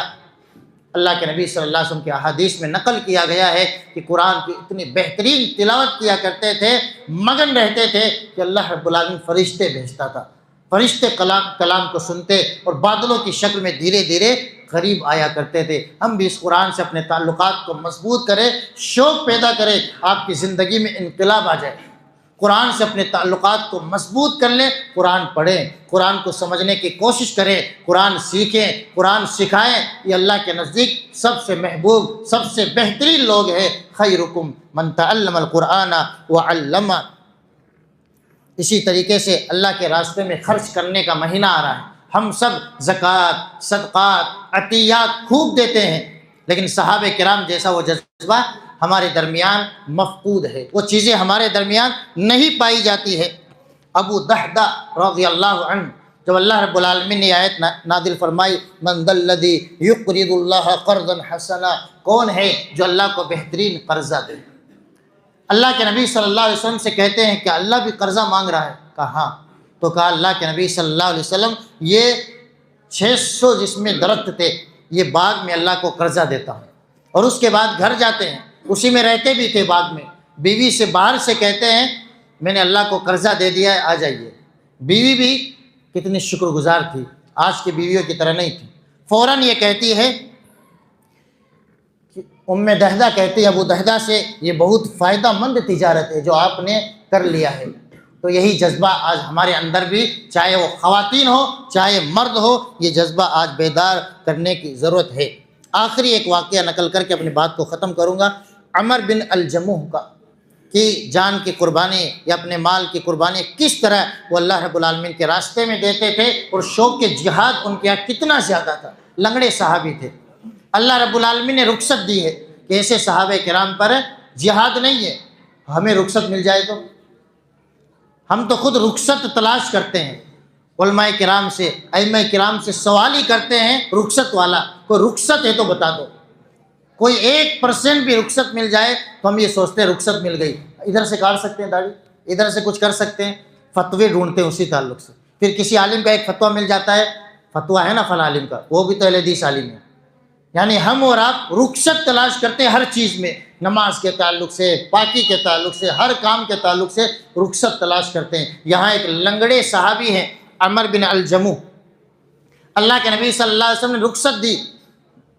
اللہ کے نبی صلی اللہ علیہ وسلم کے احادیث میں نقل کیا گیا ہے کہ قرآن کی اتنی بہترین تلاوت کیا کرتے تھے، مگن رہتے تھے کہ اللہ رب العالمین فرشتے بھیجتا تھا، فرشتے کلام کو سنتے اور بادلوں کی شکل میں دھیرے دھیرے قریب آیا کرتے تھے۔ ہم بھی اس قرآن سے اپنے تعلقات کو مضبوط کریں، شوق پیدا کریں، آپ کی زندگی میں انقلاب آ جائے۔ قرآن سے اپنے تعلقات کو مضبوط کر لیں، قرآن پڑھیں، قرآن کو سمجھنے کی کوشش کریں، قرآن سیکھیں، قرآن سکھائیں۔ یہ اللہ کے نزدیک سب سے محبوب، سب سے بہترین لوگ ہیں۔ خیرکم من تعلم القرآن وعلمہ۔ اسی طریقے سے اللہ کے راستے میں خرچ کرنے کا مہینہ آ رہا ہے، ہم سب زکوٰۃ، صدقات، عطیات خوب دیتے ہیں، لیکن صحابہ کرام جیسا وہ جذبہ ہمارے درمیان مفقود ہے، وہ چیزیں ہمارے درمیان نہیں پائی جاتی ہے۔ ابو دحدہ رضی اللہ عنہ، جب اللہ رب العالمین نے آیت نازل فرمائی من ذا الذی یقرض اللہ قرضا حسنا، کون ہے جو اللہ کو بہترین قرضہ دے؟ اللہ کے نبی صلی اللہ علیہ وسلم سے کہتے ہیں کہ اللہ بھی قرضہ مانگ رہا ہے؟ کہا ہاں۔ تو کہا اللہ کے نبی صلی اللہ علیہ وسلم یہ 600 جس میں درخت تھے، یہ باغ میں اللہ کو قرضہ دیتا ہوں، اور اس کے بعد گھر جاتے ہیں، اسی میں رہتے بھی تھے باغ میں، بیوی سے باہر سے کہتے ہیں میں نے اللہ کو قرضہ دے دیا ہے، آ جائیے۔ بیوی بھی کتنی شکر گزار تھی، آج کی بیویوں کی طرح نہیں تھی، فوراً یہ کہتی ہے کہ ام دحدہ کہتی ہے ابو دحدہ سے یہ بہت فائدہ مند تجارت ہے جو آپ نے کر لیا ہے۔ تو یہی جذبہ آج ہمارے اندر بھی، چاہے وہ خواتین ہو چاہے مرد ہو، یہ جذبہ آج بیدار کرنے کی ضرورت ہے۔ آخری ایک واقعہ نقل کر کے اپنی بات کو ختم کروں گا، عمر بن الجموح کا، کی جان کی قربانی یا اپنے مال کی قربانی کس طرح وہ اللہ رب العالمین کے راستے میں دیتے تھے، اور شوق کے جہاد ان کے یہاں کتنا زیادہ تھا۔ لنگڑے صحابی تھے، اللہ رب العالمین نے رخصت دی ہے کہ ایسے صحابہ کرام پر جہاد نہیں ہے۔ ہمیں رخصت مل جائے تو ہم تو خود رخصت تلاش کرتے ہیں، علماء کرام سے، ائمہ کرام سے سوال ہی کرتے ہیں رخصت والا، کوئی رخصت ہے تو بتا دو۔ کوئی 1% بھی رخصت مل جائے تو ہم یہ سوچتے ہیں رخصت مل گئی، ادھر سے کاٹ سکتے ہیں داڑھی، ادھر سے کچھ کر سکتے ہیں، فتوے ڈھونڈتے ہیں اسی تعلق سے۔ پھر کسی عالم کا ایک فتویٰ مل جاتا ہے، فتویٰ ہے نا فلاں عالم کا، وہ بھی تو اہل حدیث عالم ہے۔ یعنی ہم اور آپ رخصت تلاش کرتے ہیں ہر چیز میں، نماز کے تعلق سے، پاکی کے تعلق سے، ہر کام کے تعلق سے رخصت تلاش کرتے ہیں۔ یہاں ایک لنگڑے صحابی ہیں عمر بن الجموح، اللہ کے نبی صلی اللہ علیہ وسلم نے رخصت دی،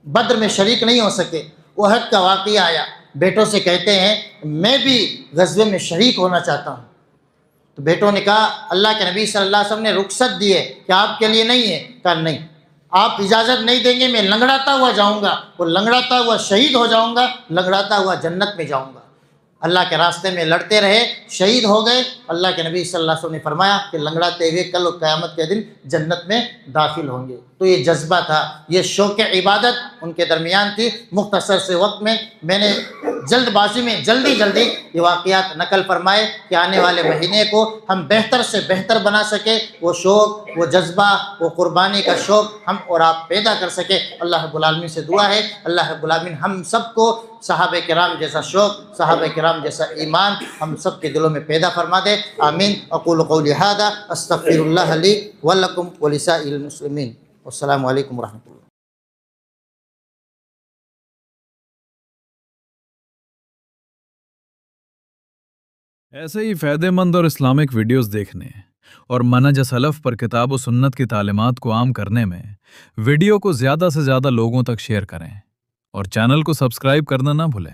بدر میں شریک نہیں ہو سکے، احد کا واقعہ آیا، بیٹوں سے کہتے ہیں میں بھی غزوے میں شریک ہونا چاہتا ہوں۔ تو بیٹوں نے کہا اللہ کے نبی صلی اللہ علیہ وسلم نے رخصت دی ہے کہ آپ کے لیے نہیں ہے؟ کہا نہیں، آپ اجازت نہیں دیں گے میں لنگڑاتا ہوا جاؤں گا، وہ لنگڑاتا ہوا شہید ہو جاؤں گا، لنگڑاتا ہوا جنت میں جاؤں گا۔ اللہ کے راستے میں لڑتے رہے، شہید ہو گئے۔ اللہ کے نبی صلی اللہ علیہ وسلم نے فرمایا کہ لنگڑاتے ہوئے کل قیامت کے دن جنت میں داخل ہوں گے۔ تو یہ جذبہ تھا، یہ شوق عبادت ان کے درمیان تھی۔ مختصر سے وقت میں نے جلد بازی میں جلدی یہ واقعات نقل فرمائے کہ آنے والے مہینے کو ہم بہتر سے بہتر بنا سکے، وہ شوق، وہ جذبہ، وہ قربانی کا شوق ہم اور آپ پیدا کر سکے۔ اللہ رب العالمین سے دعا ہے اللہ رب العالمین ہم سب کو صحابہ کرام جیسا شوق، صحابہ کرام جیسا ایمان ہم سب کے دلوں میں پیدا فرما دے، آمین۔ اقول قولی ھذا استغفر اللہ لی ولکم ولسائر المسلمین، والسلام علیکم ورحمۃ اللہ۔ ایسے ہی فائدہ مند اور اسلامک ویڈیوز دیکھنے اور منہج سلف پر کتاب و سنت کی تعلیمات کو عام کرنے میں ویڈیو کو زیادہ سے زیادہ لوگوں تک شیئر کریں اور چینل کو سبسکرائب کرنا نہ بھولیں۔